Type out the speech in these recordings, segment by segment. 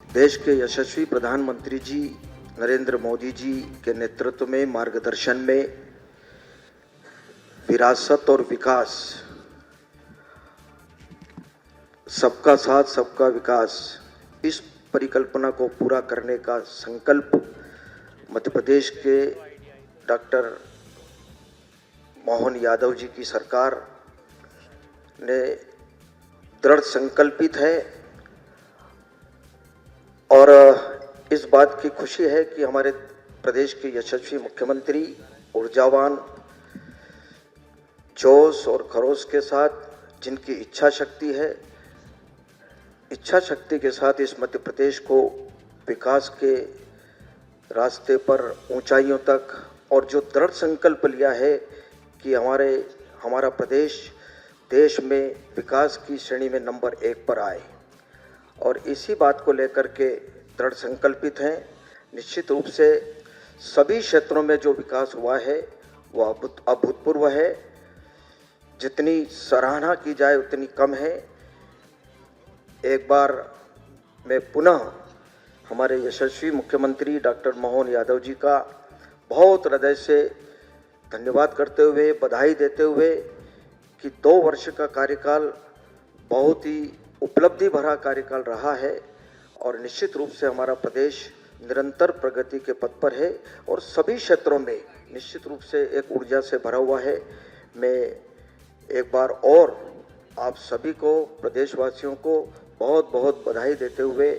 देश के यशस्वी प्रधानमंत्री जी नरेंद्र मोदी जी के नेतृत्व में, मार्गदर्शन में विरासत और विकास, सबका साथ सबका विकास, इस परिकल्पना को पूरा करने का संकल्प मध्य प्रदेश के डॉक्टर मोहन यादव जी की सरकार ने दृढ़ संकल्पित है। और इस बात की खुशी है कि हमारे प्रदेश के यशस्वी मुख्यमंत्री ऊर्जावान, जोश और खरोश के साथ, जिनकी इच्छा शक्ति है, इच्छा शक्ति के साथ इस मध्य प्रदेश को विकास के रास्ते पर ऊंचाइयों तक, और जो दृढ़ संकल्प लिया है कि हमारा प्रदेश देश में विकास की श्रेणी में नंबर 1 पर आए, और इसी बात को लेकर के दृढ़ संकल्पित हैं। निश्चित रूप से सभी क्षेत्रों में जो विकास हुआ है वह अभूतपूर्व है। जितनी सराहना की जाए उतनी कम है। एक बार मैं पुनः हमारे यशस्वी मुख्यमंत्री डॉक्टर मोहन यादव जी का बहुत हृदय से धन्यवाद करते हुए, बधाई देते हुए कि 2 वर्ष का कार्यकाल बहुत ही उपलब्धि भरा कार्यकाल रहा है, और निश्चित रूप से हमारा प्रदेश निरंतर प्रगति के पथ पर है और सभी क्षेत्रों में निश्चित रूप से एक ऊर्जा से भरा हुआ है। मैं एक बार और आप सभी को, प्रदेशवासियों को बहुत बहुत बधाई देते हुए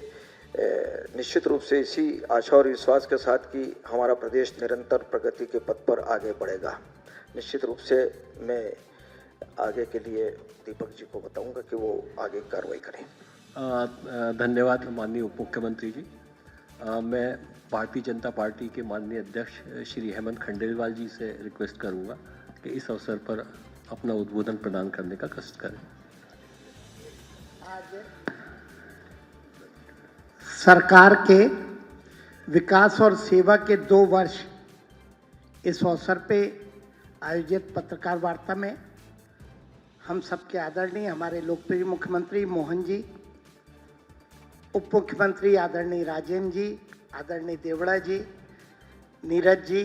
निश्चित रूप से इसी आशा और विश्वास के साथ कि हमारा प्रदेश निरंतर प्रगति के पथ पर आगे बढ़ेगा। निश्चित रूप से मैं आगे के लिए दीपक जी को बताऊंगा कि वो आगे कार्रवाई करें। धन्यवाद माननीय उप मुख्यमंत्री जी। मैं भारतीय जनता पार्टी के माननीय अध्यक्ष श्री हेमंत खंडेलवाल जी से रिक्वेस्ट करूंगा कि इस अवसर पर अपना उद्बोधन प्रदान करने का कष्ट करें। सरकार के विकास और सेवा के 2 वर्ष इस अवसर पे आयोजित पत्रकार वार्ता में हम सबके आदरणीय हमारे लोकप्रिय मुख्यमंत्री मोहन जी, उप मुख्यमंत्री आदरणीय राजेंद्र जी, आदरणीय देवड़ा जी, नीरज जी,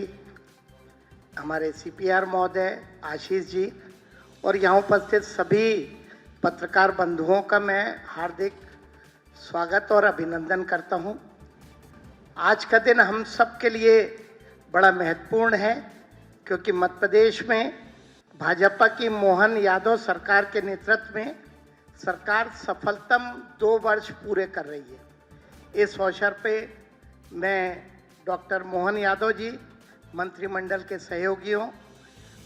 हमारे सीपीआर महोदय, आशीष जी और यहाँ उपस्थित सभी पत्रकार बंधुओं का मैं हार्दिक स्वागत और अभिनंदन करता हूँ। आज का दिन हम सब के लिए बड़ा महत्वपूर्ण है, क्योंकि मध्य प्रदेश में भाजपा की मोहन यादव सरकार के नेतृत्व में सरकार सफलतम 2 वर्ष पूरे कर रही है। इस अवसर पे मैं डॉक्टर मोहन यादव जी, मंत्रिमंडल के सहयोगियों,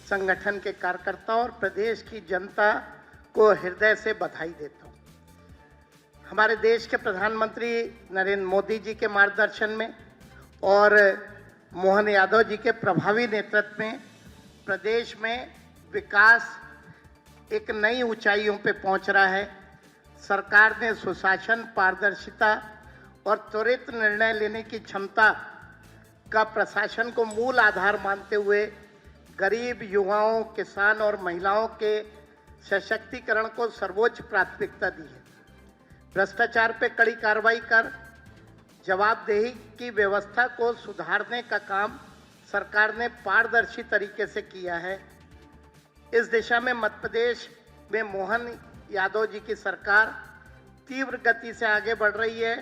संगठन के कार्यकर्ताओं और प्रदेश की जनता को हृदय से बधाई देता हूँ। हमारे देश के प्रधानमंत्री नरेंद्र मोदी जी के मार्गदर्शन में और मोहन यादव जी के प्रभावी नेतृत्व में प्रदेश में विकास एक नई ऊंचाइयों पे पहुंच रहा है। सरकार ने सुशासन, पारदर्शिता और त्वरित निर्णय लेने की क्षमता का प्रशासन को मूल आधार मानते हुए गरीब, युवाओं, किसान और महिलाओं के सशक्तिकरण को सर्वोच्च प्राथमिकता दी है। भ्रष्टाचार पे कड़ी कार्रवाई कर जवाबदेही की व्यवस्था को सुधारने का काम सरकार ने पारदर्शी तरीके से किया है। इस दिशा में मध्य प्रदेश में मोहन यादव जी की सरकार तीव्र गति से आगे बढ़ रही है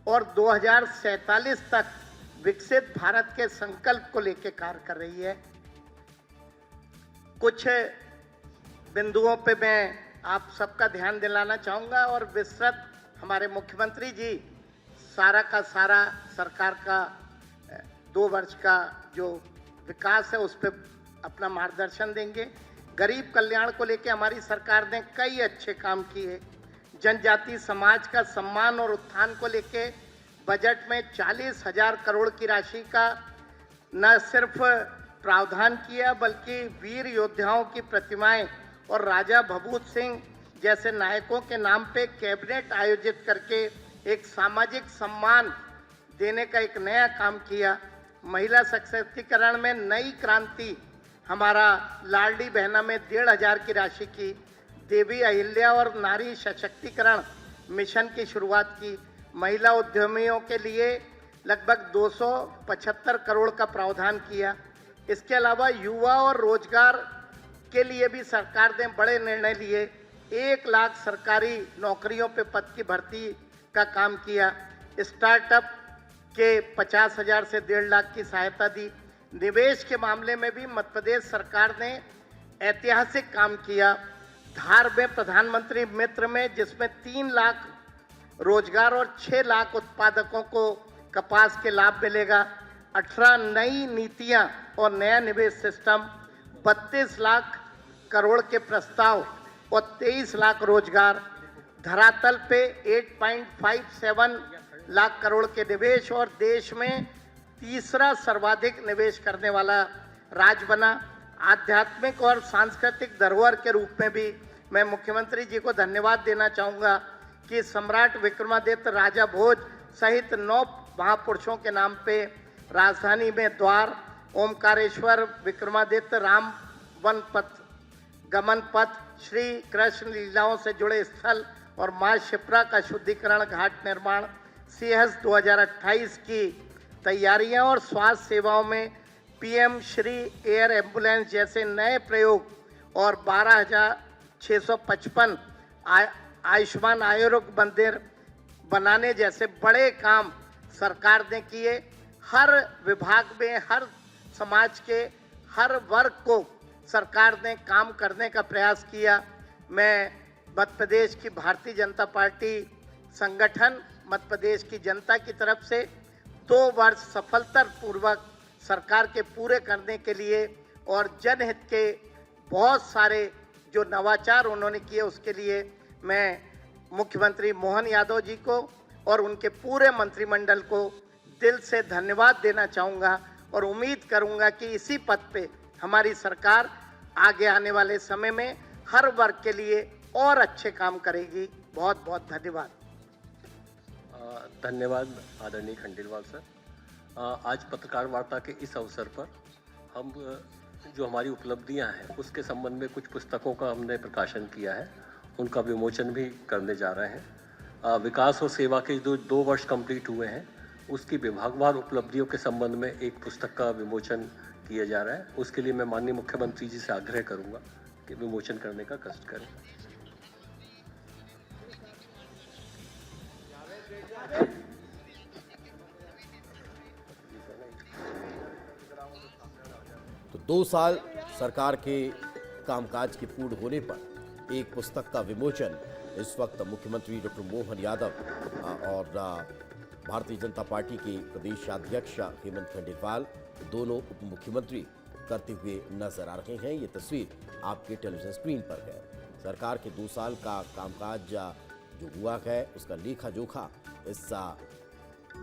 और 2047 तक विकसित भारत के संकल्प को लेकर कार्य कर रही है। कुछ बिंदुओं पे मैं आप सबका ध्यान दिलाना चाहूँगा और विस्तृत हमारे मुख्यमंत्री जी सारा का सारा सरकार का 2 वर्ष का जो विकास है उस पर अपना मार्गदर्शन देंगे। गरीब कल्याण को लेकर हमारी सरकार ने कई अच्छे काम किए। जनजाति समाज का सम्मान और उत्थान को लेकर बजट में 40,000 करोड़ की राशि का न सिर्फ प्रावधान किया, बल्कि वीर योद्धाओं की प्रतिमाएं और राजा भभूत सिंह जैसे नायकों के नाम पे कैबिनेट आयोजित करके एक सामाजिक सम्मान देने का एक नया काम किया। महिला सशक्तिकरण में नई क्रांति, हमारा लाडली बहना में 1,500 की राशि की, देवी अहिल्या और नारी सशक्तिकरण मिशन की शुरुआत की। महिला उद्यमियों के लिए लगभग 275 करोड़ का प्रावधान किया। इसके अलावा युवा और रोजगार के लिए भी सरकार ने बड़े निर्णय लिए। 1 लाख सरकारी नौकरियों पे पद की भर्ती का काम किया। स्टार्टअप के 50,000 से 1.5 लाख की सहायता दी। निवेश के मामले में भी मध्य प्रदेश सरकार ने ऐतिहासिक काम किया। धार में प्रधानमंत्री मित्र में, जिसमें 3 लाख रोजगार और 6 लाख उत्पादकों को कपास के लाभ मिलेगा। 18 नई नीतियां और नया निवेश सिस्टम, 32 लाख करोड़ के प्रस्ताव और 23 लाख रोजगार। धरातल पे 8.57 लाख करोड़ के निवेश और देश में तीसरा सर्वाधिक निवेश करने वाला राज्य बना। आध्यात्मिक और सांस्कृतिक धरोहर के रूप में भी मैं मुख्यमंत्री जी को धन्यवाद देना चाहूँगा कि सम्राट विक्रमादित्य राजा भोज सहित 9 महापुरुषों के नाम पे राजधानी में द्वार, ओमकारेश्वर, विक्रमादित्य राम वन पथ, गमन पथ, श्री कृष्ण लीलाओं से जुड़े स्थल और मां शिप्रा का शुद्धिकरण घाट निर्माण, सीएस 2028 की तैयारियां और स्वास्थ्य सेवाओं में पीएम श्री एयर एम्बुलेंस जैसे नए प्रयोग और 12,655 आयुष्मान आरोग्य मंदिर बनाने जैसे बड़े काम सरकार ने किए। हर विभाग में, हर समाज के हर वर्ग को सरकार ने काम करने का प्रयास किया। मैं मध्य प्रदेश की भारतीय जनता पार्टी संगठन, मध्य प्रदेश की जनता की तरफ से 2 वर्ष सफलतापूर्वक सरकार के पूरे करने के लिए और जनहित के बहुत सारे जो नवाचार उन्होंने किए उसके लिए मैं मुख्यमंत्री मोहन यादव जी को और उनके पूरे मंत्रिमंडल को दिल से धन्यवाद देना चाहूँगा और उम्मीद करूँगा कि इसी पद पे हमारी सरकार आगे आने वाले समय में हर वर्ग के लिए और अच्छे काम करेगी। बहुत बहुत धन्यवाद। धन्यवाद आदरणीय खंडेलवाल सर। आज पत्रकार वार्ता के इस अवसर पर हम जो हमारी उपलब्धियां हैं उसके संबंध में कुछ पुस्तकों का हमने प्रकाशन किया है, उनका विमोचन भी करने जा रहे हैं। विकास और सेवा के जो 2 वर्ष कंप्लीट हुए हैं उसकी विभागवार उपलब्धियों के संबंध में एक पुस्तक का विमोचन किया जा रहा है। उसके लिए मैं माननीय मुख्यमंत्री जी से आग्रह करूंगा कि विमोचन करने का कष्ट करें। तो 2 साल सरकार के कामकाज के पूर्ण होने पर एक पुस्तक का विमोचन इस वक्त मुख्यमंत्री डॉक्टर मोहन यादव और भारतीय जनता पार्टी के प्रदेश अध्यक्ष हेमंत खंडेलवाल दोनों उप मुख्यमंत्री करते हुए नजर आ रहे हैं। ये तस्वीर आपके टेलीविजन स्क्रीन पर है। सरकार के 2 साल का कामकाज जो हुआ है उसका लेखा जोखा इस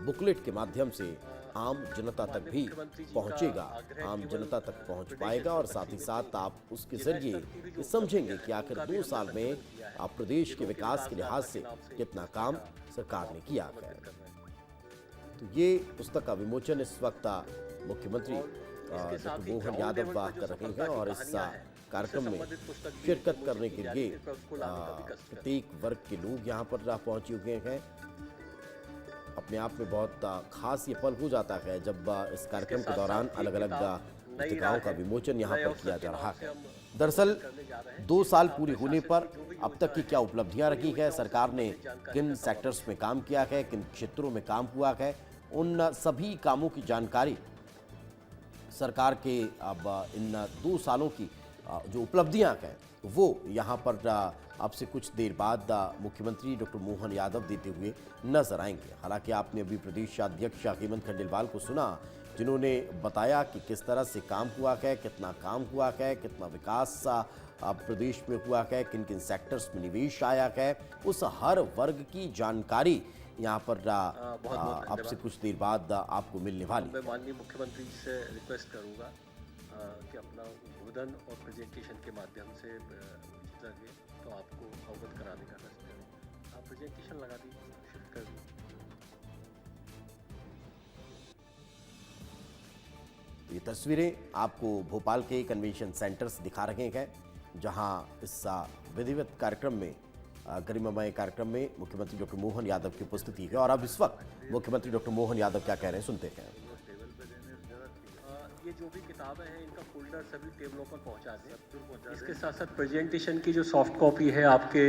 बुकलेट के माध्यम से आम जनता तक भी पहुंचेगा, आम जनता तक पहुंच पाएगा और साथ ही साथ आप उसके जरिए ये समझेंगे कि आखिर 2 साल में आप प्रदेश के विकास के लिहाज से कितना काम सरकार ने किया है। तो ये पुस्तक का विमोचन इस वक्त मुख्यमंत्री डॉक्टर मोहन यादव कर रहे हैं और इस कार्यक्रम में शिरकत करने के लिए प्रत्येक वर्ग के लोग यहाँ पर पहुंचे हुए हैं। अपने आप में बहुत खास ये पल हो जाता है जब इस कार्यक्रम के दौरान अलग अलग पुस्तिकाओं का विमोचन यहाँ पर किया जा रहा है। दरअसल 2 साल पूरे होने पर अब तक की क्या उपलब्धियां रखी है, सरकार ने किन सेक्टर्स में काम किया है, किन क्षेत्रों में काम हुआ है, उन सभी कामों की जानकारी सरकार के अब इन 2 सालों की जो उपलब्धियां हैं वो यहाँ पर अब से कुछ देर बाद मुख्यमंत्री डॉक्टर मोहन यादव देते हुए नजर आएंगे। हालांकि आपने अभी प्रदेश अध्यक्ष हेमंत खंडेलवाल को सुना जिन्होंने बताया कि किस तरह से काम हुआ है, कितना काम हुआ है, कितना विकास प्रदेश में हुआ है, किन किन सेक्टर्स में निवेश आया है, उस हर वर्ग की जानकारी यहाँ पर अब से कुछ देर बाद आपको मिलने वाली। मैं माननीय मुख्यमंत्री से रिक्वेस्ट करूँगा कि अपना उद्बोधन और प्रेजेंटेशन के माध्यम से लगे तो आपको अवगत कराने का प्रयास करें। आप प्रेजेंटेशन लगा दीजिए, शिफ्ट कर दीजिए। ये तस्वीरें आपको भोपाल के कन्वेंशन सेंटर से दिखा रहे हैं जहां इस विधिवत कार्यक्रम में गरिमामय कार्यक्रम में मुख्यमंत्री डॉक्टर मोहन यादव की उपस्थिति है। और अब इस वक्त मुख्यमंत्री डॉक्टर मोहन यादव क्या कह रहे हैं, सुनते हैं। ये जो भी किताबें हैं इनका फोल्डर सभी टेबलों पर पहुंचा दें। इसके साथ साथ प्रेजेंटेशन की जो सॉफ्ट कॉपी है, आपके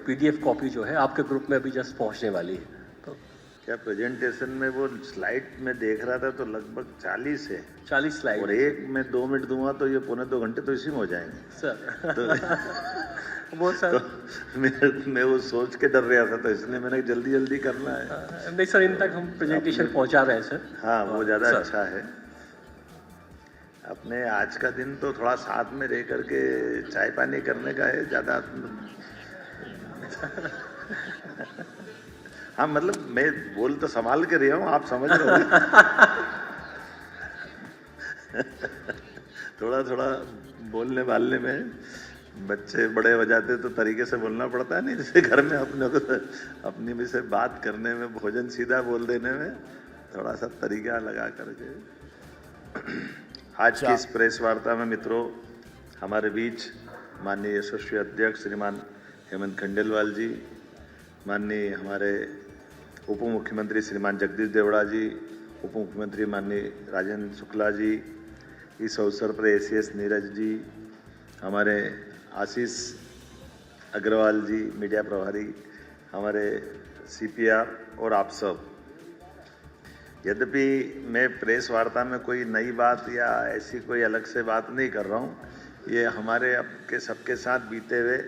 PDF कॉपी जो है आपके ग्रुप में अभी जस्ट पहुंचने वाली है। तो क्या प्रेजेंटेशन में वो स्लाइड में देख रहा था तो लगभग 40 है, 40 स्लाइड, और एक में 2 मिनट दूंगा तो ये 1.25 घंटे तो इसी में हो जाएंगे सर। तो वो सर तो मैं वो सोच के डर रहा था, तो इसलिए मैंने जल्दी जल्दी करना है। नहीं सर, इन तक हम प्रेजेंटेशन पहुंचा रहे हैं सर। हाँ, वो ज़्यादा सर। अच्छा है। अपने आज का दिन तो थोड़ा साथ में रह करके चाय पानी करने का है ज़्यादा। हाँ, मतलब मैं बोल तो संभाल के रहा हूँ, आप समझ रहे हो। थोड़ा थोड़ा बोलने वालने में बच्चे बड़े हो जाते तो तरीके से बोलना पड़ता है, नहीं जैसे घर में अपने को अपनी भी से बात करने में, भोजन सीधा बोल देने में थोड़ा सा तरीका लगा करके। आज की इस प्रेस वार्ता में मित्रों, हमारे बीच माननीय यशस्वी अध्यक्ष श्रीमान हेमंत खंडेलवाल जी, माननीय हमारे उप मुख्यमंत्री श्रीमान जगदीश देवड़ा जी, उप मुख्यमंत्री माननीय राजेंद्र शुक्ला जी, इस अवसर पर ACS नीरज जी, हमारे आशीष अग्रवाल जी मीडिया प्रभारी, हमारे CPR और आप सब। यद्यपि मैं प्रेस वार्ता में कोई नई बात या ऐसी कोई अलग से बात नहीं कर रहा हूँ, ये हमारे आपके सबके साथ बीते हुए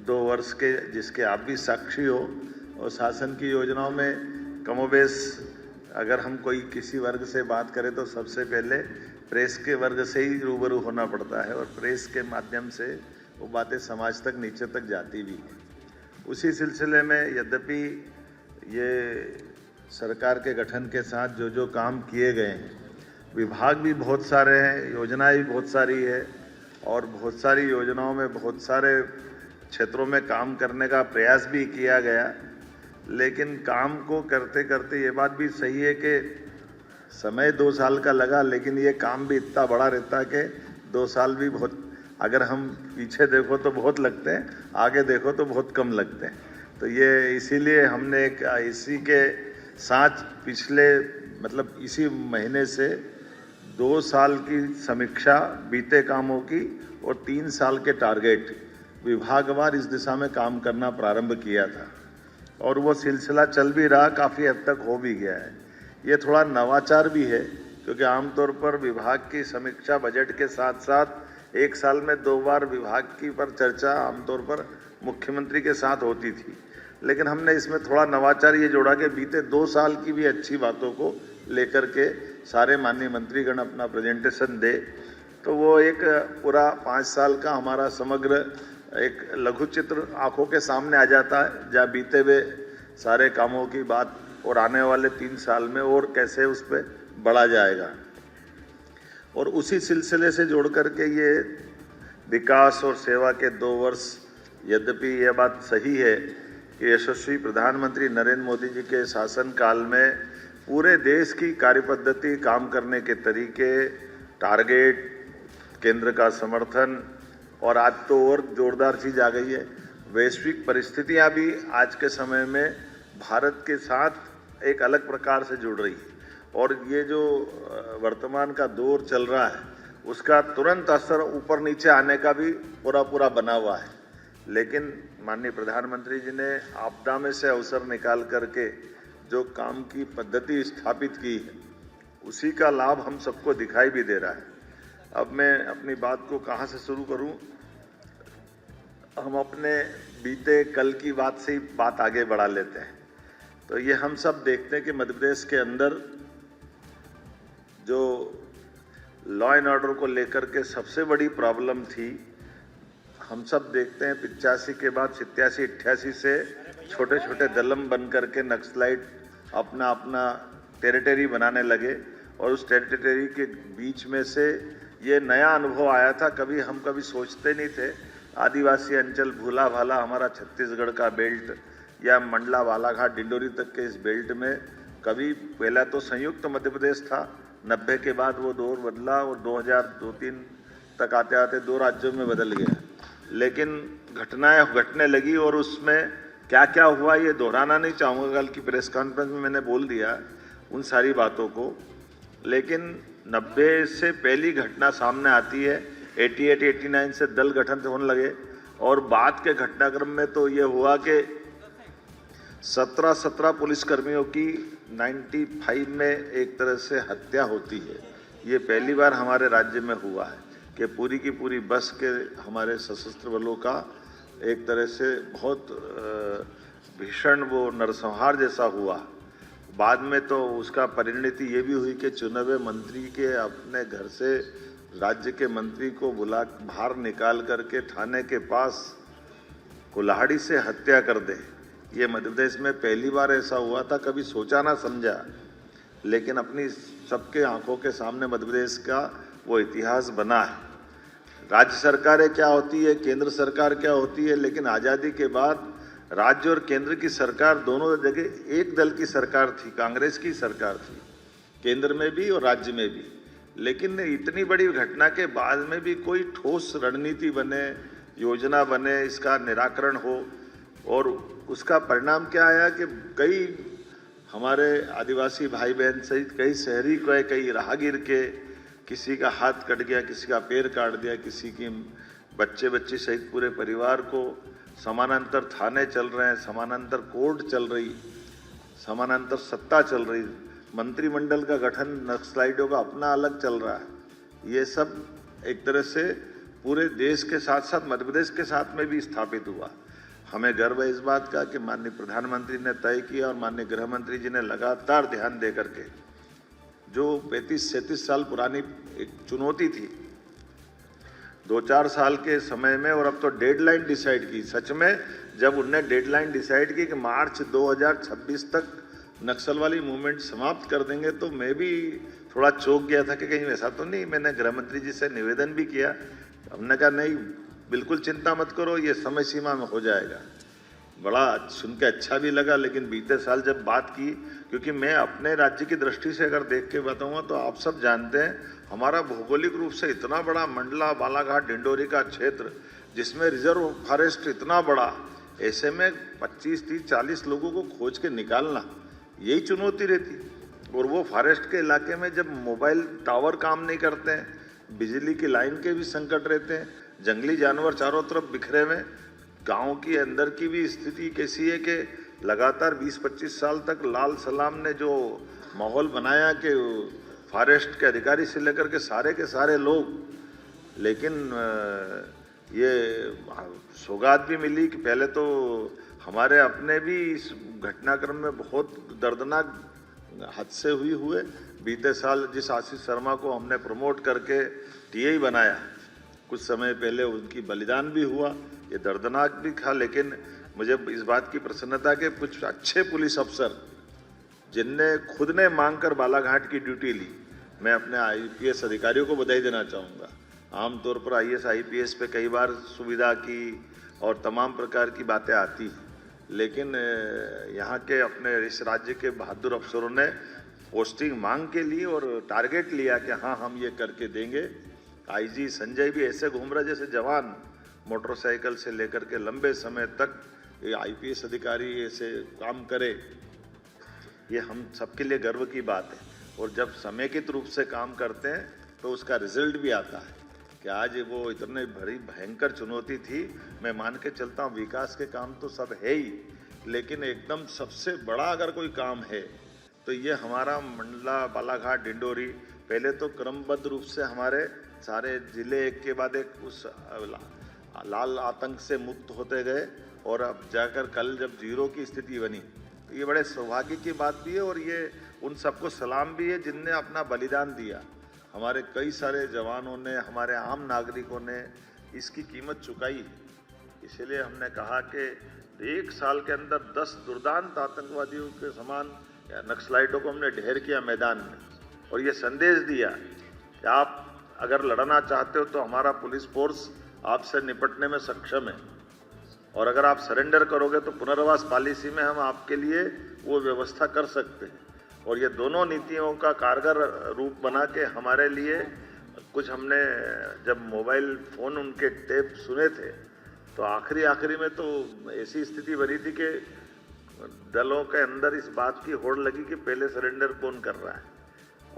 2 वर्ष के जिसके आप भी साक्षी हो, और शासन की योजनाओं में कमोबेश अगर हम कोई किसी वर्ग से बात करें तो सबसे पहले प्रेस के वर्ग से ही रूबरू होना पड़ता है, और प्रेस के माध्यम से वो बातें समाज तक नीचे तक जाती भी है। उसी सिलसिले में यद्यपि ये सरकार के गठन के साथ जो जो काम किए गए हैं, विभाग भी बहुत सारे हैं, योजनाएं भी बहुत सारी है, और बहुत सारी योजनाओं में बहुत सारे क्षेत्रों में काम करने का प्रयास भी किया गया। लेकिन काम को करते करते ये बात भी सही है कि समय 2 साल का लगा, लेकिन ये काम भी इतना बड़ा रहता है कि 2 साल भी बहुत, अगर हम पीछे देखो तो बहुत लगते हैं, आगे देखो तो बहुत कम लगते हैं। तो ये इसीलिए हमने एक इसी के साथ पिछले मतलब इसी महीने से 2 साल की समीक्षा बीते कामों की और 3 साल के टारगेट विभागवार इस दिशा में काम करना प्रारंभ किया था, और वो सिलसिला चल भी रहा, काफ़ी हद तक हो भी गया है। ये थोड़ा नवाचार भी है, क्योंकि आमतौर पर विभाग की समीक्षा बजट के साथ साथ 1 साल में 2 बार विभाग की पर चर्चा आमतौर पर मुख्यमंत्री के साथ होती थी। लेकिन हमने इसमें थोड़ा नवाचार ये जोड़ा कि बीते 2 साल की भी अच्छी बातों को लेकर के सारे माननीय मंत्रीगण अपना प्रेजेंटेशन दे, तो वो एक पूरा 5 साल का हमारा समग्र एक लघु चित्र आंखों के सामने आ जाता है, जहाँ बीते हुए सारे कामों की बात और आने वाले 3 साल में और कैसे उस पर बढ़ा जाएगा। और उसी सिलसिले से जोड़ करके ये विकास और सेवा के 2 वर्ष, यद्यपि यह बात सही है कि यशस्वी प्रधानमंत्री नरेंद्र मोदी जी के शासनकाल में पूरे देश की कार्यपद्धति, काम करने के तरीके, टारगेट, केंद्र का समर्थन, और आज तो और जोरदार चीज आ गई है, वैश्विक परिस्थितियां भी आज के समय में भारत के साथ एक अलग प्रकार से जुड़ रही है, और ये जो वर्तमान का दौर चल रहा है उसका तुरंत असर ऊपर नीचे आने का भी पूरा बना हुआ है। लेकिन माननीय प्रधानमंत्री जी ने आपदा में से अवसर निकाल करके जो काम की पद्धति स्थापित की है, उसी का लाभ हम सबको दिखाई भी दे रहा है। अब मैं अपनी बात को कहाँ से शुरू करूं? हम अपने बीते कल की बात से ही बात आगे बढ़ा लेते हैं। तो ये हम सब देखते हैं कि मध्य प्रदेश के अंदर जो लॉ एंड ऑर्डर को लेकर के सबसे बड़ी प्रॉब्लम थी, हम सब देखते हैं 85 के बाद 87-88 से छोटे छोटे दलम बन करके नक्सलाइट अपना अपना टेरिटरी बनाने लगे, और उस टेरिटरी के बीच में से ये नया अनुभव आया था। कभी सोचते नहीं थे आदिवासी अंचल भूला भाला हमारा छत्तीसगढ़ का बेल्ट या मंडला बालाघाट डिंडोरी तक के इस बेल्ट में कभी पहला तो संयुक्त मध्य प्रदेश था, 90 के बाद वो दौर बदला और 2002-03 तक आते आते 2 राज्यों में बदल गया। लेकिन घटनाएं घटने लगी और उसमें क्या क्या हुआ ये दोहराना नहीं चाहूँगा। कल की प्रेस कॉन्फ्रेंस में मैंने बोल दिया उन सारी बातों को, लेकिन 90 से पहली घटना सामने आती है, 88-89 से दल गठन होने लगे और बाद के घटनाक्रम में तो ये हुआ कि 17 पुलिसकर्मियों की 95 में एक तरह से हत्या होती है। ये पहली बार हमारे राज्य में हुआ है कि पूरी की पूरी बस के हमारे सशस्त्र बलों का एक तरह से बहुत भीषण वो नरसंहार जैसा हुआ। बाद में तो उसका परिणति ये भी हुई कि चुने हुए मंत्री के अपने घर से राज्य के मंत्री को बुला बाहर निकाल करके थाने के पास कुल्हाड़ी से हत्या कर दे। ये मध्य प्रदेश में पहली बार ऐसा हुआ था, कभी सोचा ना समझा, लेकिन अपनी सबके आंखों के सामने मध्य प्रदेश का वो इतिहास बना है। राज्य सरकारें क्या होती है, केंद्र सरकार क्या होती है, लेकिन आज़ादी के बाद राज्य और केंद्र की सरकार दोनों जगह एक दल की सरकार थी, कांग्रेस की सरकार थी, केंद्र में भी और राज्य में भी। लेकिन इतनी बड़ी घटना के बाद में भी कोई ठोस रणनीति बने, योजना बने, इसका निराकरण हो, और उसका परिणाम क्या आया कि कई हमारे आदिवासी भाई बहन सहित कई शहरी को, कई राहगीर के किसी का हाथ कट गया, किसी का पैर काट दिया, किसी की बच्चे सहित पूरे परिवार को समानांतर थाने चल रहे हैं, समानांतर कोर्ट चल रही, समानांतर सत्ता चल रही, मंत्रिमंडल का गठन नक्सलाइटों का अपना अलग चल रहा है। ये सब एक तरह से पूरे देश के साथ साथ मध्य प्रदेश के साथ में भी स्थापित हुआ। हमें गर्व है इस बात का कि माननीय प्रधानमंत्री ने तय किया और माननीय गृह मंत्री जी ने लगातार ध्यान दे करके, जो 35-37 साल पुरानी एक चुनौती थी 2-4 साल के समय में, और अब तो डेडलाइन डिसाइड की। सच में जब उनने डेडलाइन डिसाइड की कि मार्च 2026 तक नक्सल वाली मूवमेंट समाप्त कर देंगे, तो मैं भी थोड़ा चौंक गया था कि कहीं ऐसा तो नहीं। मैंने गृह मंत्री जी से निवेदन भी किया, हमने कहा नहीं बिल्कुल चिंता मत करो, ये समय सीमा में हो जाएगा। बड़ा सुन के अच्छा भी लगा, लेकिन बीते साल जब बात की, क्योंकि मैं अपने राज्य की दृष्टि से अगर देख के बताऊंगा तो आप सब जानते हैं हमारा भौगोलिक रूप से इतना बड़ा मंडला, बालाघाट, डिंडोरी का क्षेत्र, जिसमें रिजर्व फॉरेस्ट इतना बड़ा, ऐसे में 25-30-40 लोगों को खोज के निकालना यही चुनौती रहती। और वो फॉरेस्ट के इलाके में जब मोबाइल टावर काम नहीं करते हैं, बिजली की लाइन के भी संकट रहते हैं, जंगली जानवर चारों तरफ बिखरे हुए, गांव की अंदर की भी स्थिति कैसी है कि लगातार 20-25 साल तक लाल सलाम ने जो माहौल बनाया कि फॉरेस्ट के अधिकारी से लेकर के सारे लोग, लेकिन ये सौगात भी मिली कि पहले तो हमारे अपने भी इस घटनाक्रम में बहुत दर्दनाक हादसे हुए। बीते साल जिस आशीष शर्मा को हमने प्रमोट करके टीआई बनाया, कुछ समय पहले उनकी बलिदान भी हुआ, ये दर्दनाक भी था। लेकिन मुझे इस बात की प्रसन्नता के कुछ अच्छे पुलिस अफसर जिनने खुद ने मांगकर बालाघाट की ड्यूटी ली, मैं अपने आईपीएस अधिकारियों को बधाई देना चाहूँगा। आमतौर पर आईएएस आईपीएस पे कई बार सुविधा की और तमाम प्रकार की बातें आती, लेकिन यहाँ के अपने इस राज्य के बहादुर अफसरों ने पोस्टिंग मांग के लिए और टारगेट लिया कि हाँ हम ये करके देंगे। आईजी संजय भी ऐसे घूम रहा जैसे जवान, मोटरसाइकिल से लेकर के लंबे समय तक ये आईपीएस अधिकारी ऐसे काम करे, ये हम सबके लिए गर्व की बात है। और जब समेकित रूप से काम करते हैं तो उसका रिजल्ट भी आता है कि आज वो इतने बड़ी भयंकर चुनौती थी। मैं मान के चलता हूँ विकास के काम तो सब है ही, लेकिन एकदम सबसे बड़ा अगर कोई काम है तो ये हमारा मंडला, बालाघाट, डिंडोरी, पहले तो क्रमबद्ध रूप से हमारे सारे जिले एक के बाद एक उस लाल आतंक से मुक्त होते गए, और अब जाकर कल जब जीरो की स्थिति बनी, तो ये बड़े सौभाग्य की बात भी है। और ये उन सबको सलाम भी है जिनने अपना बलिदान दिया। हमारे कई सारे जवानों ने, हमारे आम नागरिकों ने इसकी कीमत चुकाई। इसलिए हमने कहा कि 1 साल के अंदर 10 दुर्दांत आतंकवादियों के समान नक्सलाइटों को हमने ढेर किया मैदान में, और ये संदेश दिया कि आप अगर लड़ना चाहते हो तो हमारा पुलिस फोर्स आपसे निपटने में सक्षम है, और अगर आप सरेंडर करोगे तो पुनर्वास पॉलिसी में हम आपके लिए वो व्यवस्था कर सकते हैं। और ये दोनों नीतियों का कारगर रूप बना के हमारे लिए कुछ हमने जब मोबाइल फ़ोन उनके टेप सुने थे तो आखिरी में तो ऐसी स्थिति बनी थी कि दलों के अंदर इस बात की होड़ लगी कि पहले सरेंडर कौन कर रहा है,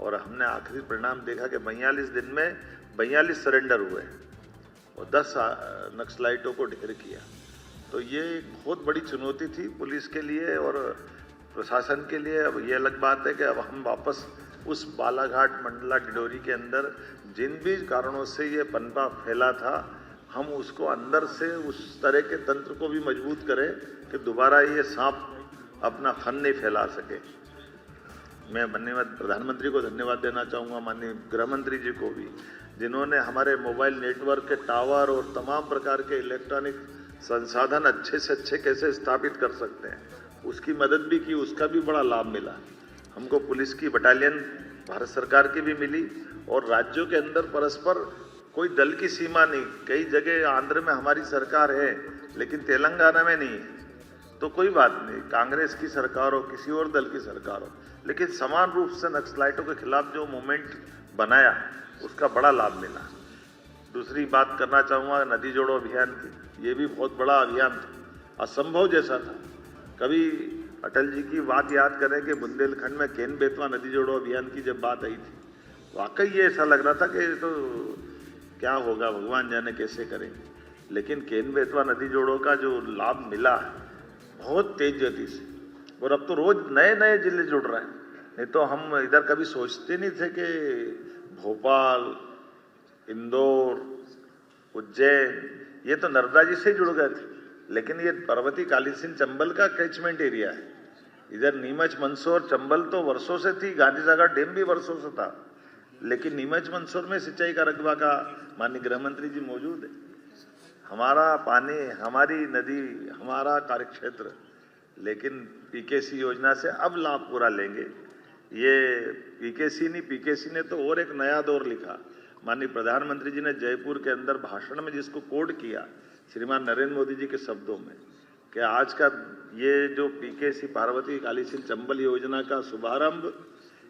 और हमने आखिरी परिणाम देखा कि 42 दिन में 42 सरेंडर हुए और 10 नक्सलाइटों को ढेर किया। तो ये एक बहुत बड़ी चुनौती थी पुलिस के लिए और प्रशासन के लिए। अब ये अलग बात है कि अब हम वापस उस बालाघाट, मंडला, डिडोरी के अंदर जिन भी कारणों से ये पनपा फैला था, हम उसको अंदर से उस तरह के तंत्र को भी मजबूत करें कि दोबारा ये सांप अपना फन नहीं फैला सके। मैं प्रधानमंत्री को धन्यवाद देना चाहूँगा, माननीय गृह मंत्री जी को भी, जिन्होंने हमारे मोबाइल नेटवर्क के टावर और तमाम प्रकार के इलेक्ट्रॉनिक संसाधन अच्छे से अच्छे कैसे स्थापित कर सकते हैं उसकी मदद भी की, उसका भी बड़ा लाभ मिला। हमको पुलिस की बटालियन भारत सरकार की भी मिली और राज्यों के अंदर परस्पर कोई दल की सीमा नहीं। कई जगह आंध्र में हमारी सरकार है लेकिन तेलंगाना में नहीं है, तो कोई बात नहीं, कांग्रेस की सरकार हो, किसी और दल की सरकार हो, लेकिन समान रूप से नक्सलाइटों के खिलाफ जो मूवमेंट बनाया उसका बड़ा लाभ मिला। दूसरी बात करना चाहूँगा नदी जोड़ो अभियान की। ये भी बहुत बड़ा अभियान था, असंभव जैसा था। कभी अटल जी की बात याद करें कि बुंदेलखंड में केन बेतवा नदी जोड़ो अभियान की जब बात आई थी, वाकई ये ऐसा लग रहा था कि तो क्या होगा, भगवान जाने कैसे करेंगे। लेकिन केन बेतवा नदी जोड़ो का जो लाभ मिला बहुत तेज गति से, और अब तो रोज नए नए जिले जुड़ रहे हैं। नहीं तो हम इधर कभी सोचते नहीं थे कि भोपाल, इंदौर, उज्जैन ये तो नर्मदा जी से ही जुड़ गए थे, लेकिन ये पर्वती कालीसिंध चंबल का कैचमेंट एरिया है। इधर नीमच, मंदसौर, चंबल तो वर्षों से थी, गांधी सागर डैम भी वर्षों से था, लेकिन नीमच मंदसौर में सिंचाई का रकबा का माननीय गृह मंत्री जी मौजूद है। हमारा पानी, हमारी नदी, हमारा कार्यक्षेत्र, लेकिन पीकेसी योजना से अब लाभ पूरा लेंगे। ये पीकेसी नहीं, पीकेसी ने तो और एक नया दौर लिखा। माननीय प्रधानमंत्री जी ने जयपुर के अंदर भाषण में जिसको कोड किया श्रीमान नरेंद्र मोदी जी के शब्दों में कि आज का ये जो पीकेसी पार्वती कालीसिंध चंबल योजना का शुभारंभ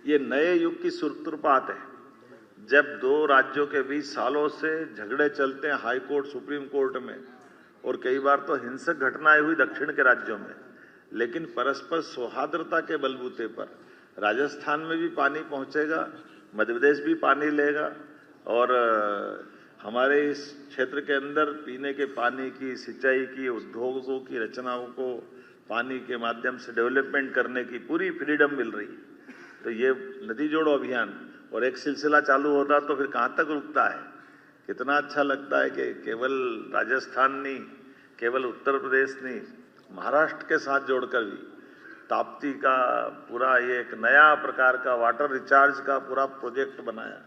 ये नए युग की सूत्रपात है। जब दो राज्यों के बीच सालों से झगड़े चलते हैं हाई कोर्ट, सुप्रीम कोर्ट में, और कई बार तो हिंसक घटनाएं हुई दक्षिण के राज्यों में, लेकिन परस्पर सौहार्दता के बलबूते पर राजस्थान में भी पानी पहुंचेगा, मध्य प्रदेश भी पानी लेगा, और हमारे इस क्षेत्र के अंदर पीने के पानी की, सिंचाई की, उद्योगों की रचनाओं को पानी के माध्यम से डेवलपमेंट करने की पूरी फ्रीडम मिल रही है। तो ये नदी जोड़ो अभियान और एक सिलसिला चालू होता तो फिर कहाँ तक रुकता है। कितना अच्छा लगता है कि केवल राजस्थान नहीं, केवल उत्तर प्रदेश नहीं, महाराष्ट्र के साथ जोड़कर भी ताप्ती का पूरा ये एक नया प्रकार का वाटर रिचार्ज का पूरा प्रोजेक्ट बनाया,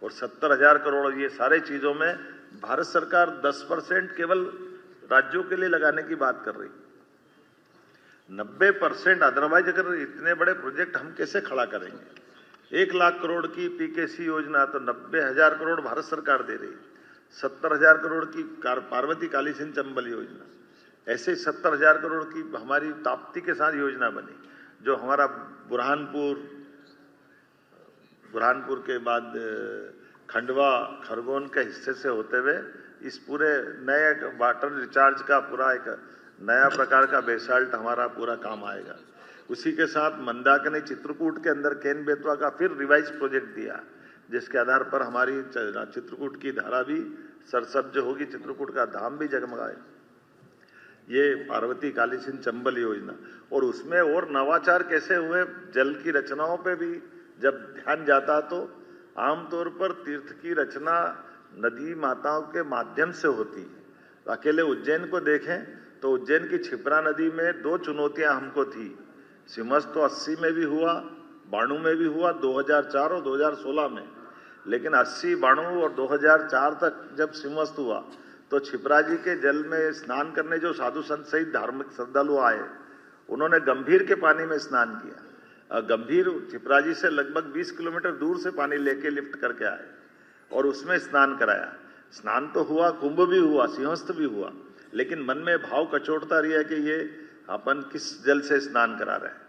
और 70,000 करोड़ ये सारे चीजों में भारत सरकार 10% केवल राज्यों के लिए लगाने की बात कर रही, 90% अदरवाइज अगर इतने बड़े प्रोजेक्ट हम कैसे खड़ा करेंगे। 1 लाख करोड़ की पीकेसी योजना तो 90,000 करोड़ भारत सरकार दे रही, 70,000 करोड़ की पार्वती कालीसिंध चंबल योजना, ऐसे 70,000 करोड़ की हमारी ताप्ती के साथ योजना बनी, जो हमारा बुरहानपुर के बाद खंडवा, खरगोन के हिस्से से होते हुए इस पूरे नए वाटर रिचार्ज का पूरा एक नया प्रकार का बेसाल्ट हमारा पूरा काम आएगा। उसी के साथ मंदाकिनी, चित्रकूट के अंदर केन बेतवा का फिर रिवाइज प्रोजेक्ट दिया, जिसके आधार पर हमारी चित्रकूट की धारा भी सरसब्ज होगी, चित्रकूट का धाम भी जगमगाए। ये पार्वती कालीसिंध चंबल योजना, और उसमें और नवाचार कैसे हुए, जल की रचनाओं पे भी जब ध्यान जाता तो आमतौर पर तीर्थ की रचना नदी माताओं के माध्यम से होती है। अकेले उज्जैन को देखें तो उज्जैन की क्षिप्रा नदी में 2 चुनौतियां हमको थी। सिमस तो 80 में भी हुआ, 92 में भी हुआ, 2004 और 2016 में, लेकिन 80, 92 और 2004 तक जब सिमस्त हुआ तो क्षिप्रा जी के जल में स्नान करने जो साधु संत सहित धार्मिक श्रद्धालु आए, उन्होंने गंभीर के पानी में स्नान किया। गंभीर क्षिप्रा जी से लगभग 20 किलोमीटर दूर से पानी लेके लिफ्ट करके आए और उसमें स्नान कराया। स्नान तो हुआ, कुंभ भी हुआ, सिंहस्थ भी हुआ, लेकिन मन में भाव कचोटता रही है कि ये अपन किस जल से स्नान करा रहे हैं।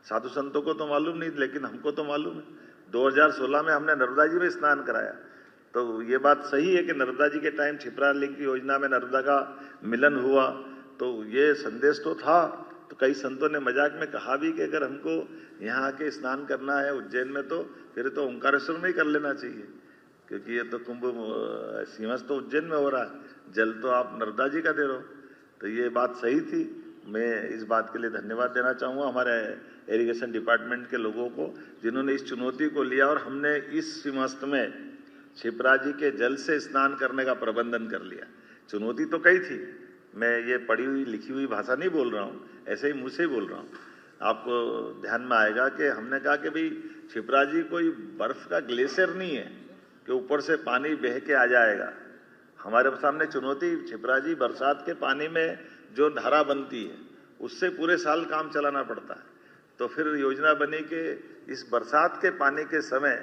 साधु संतों को तो मालूम नहीं, लेकिन हमको तो मालूम है। 2016 में हमने नर्मदा जी में स्नान कराया, तो ये बात सही है कि नर्मदा जी के टाइम क्षिप्रा लिंक योजना में नर्मदा का मिलन हुआ, तो ये संदेश तो था। तो कई संतों ने मजाक में कहा भी कि अगर हमको यहाँ आके स्नान करना है उज्जैन में तो फिर तो ओंकारेश्वर में ही कर लेना चाहिए, क्योंकि ये तो कुंभ सीमस तो उज्जैन में हो रहा है, जल तो आप नर्मदा जी का दे रहे हो। तो ये बात सही थी। मैं इस बात के लिए धन्यवाद देना चाहूँगा हमारे इरिगेशन डिपार्टमेंट के लोगों को, जिन्होंने इस चुनौती को लिया और हमने इस सीमस्त में क्षिप्रा जी के जल से स्नान करने का प्रबंधन कर लिया। चुनौती तो कई थी, मैं ये पढ़ी हुई लिखी हुई भाषा नहीं बोल रहा हूँ, ऐसे ही मुँह से ही बोल रहा हूँ। आपको ध्यान में आएगा कि हमने कहा कि भाई क्षिप्रा जी कोई बर्फ का ग्लेशियर नहीं है कि ऊपर से पानी बह के आ जाएगा। हमारे सामने चुनौती क्षिप्रा जी बरसात के पानी में जो धारा बनती है उससे पूरे साल काम चलाना पड़ता है। तो फिर योजना बनी कि इस बरसात के पानी के समय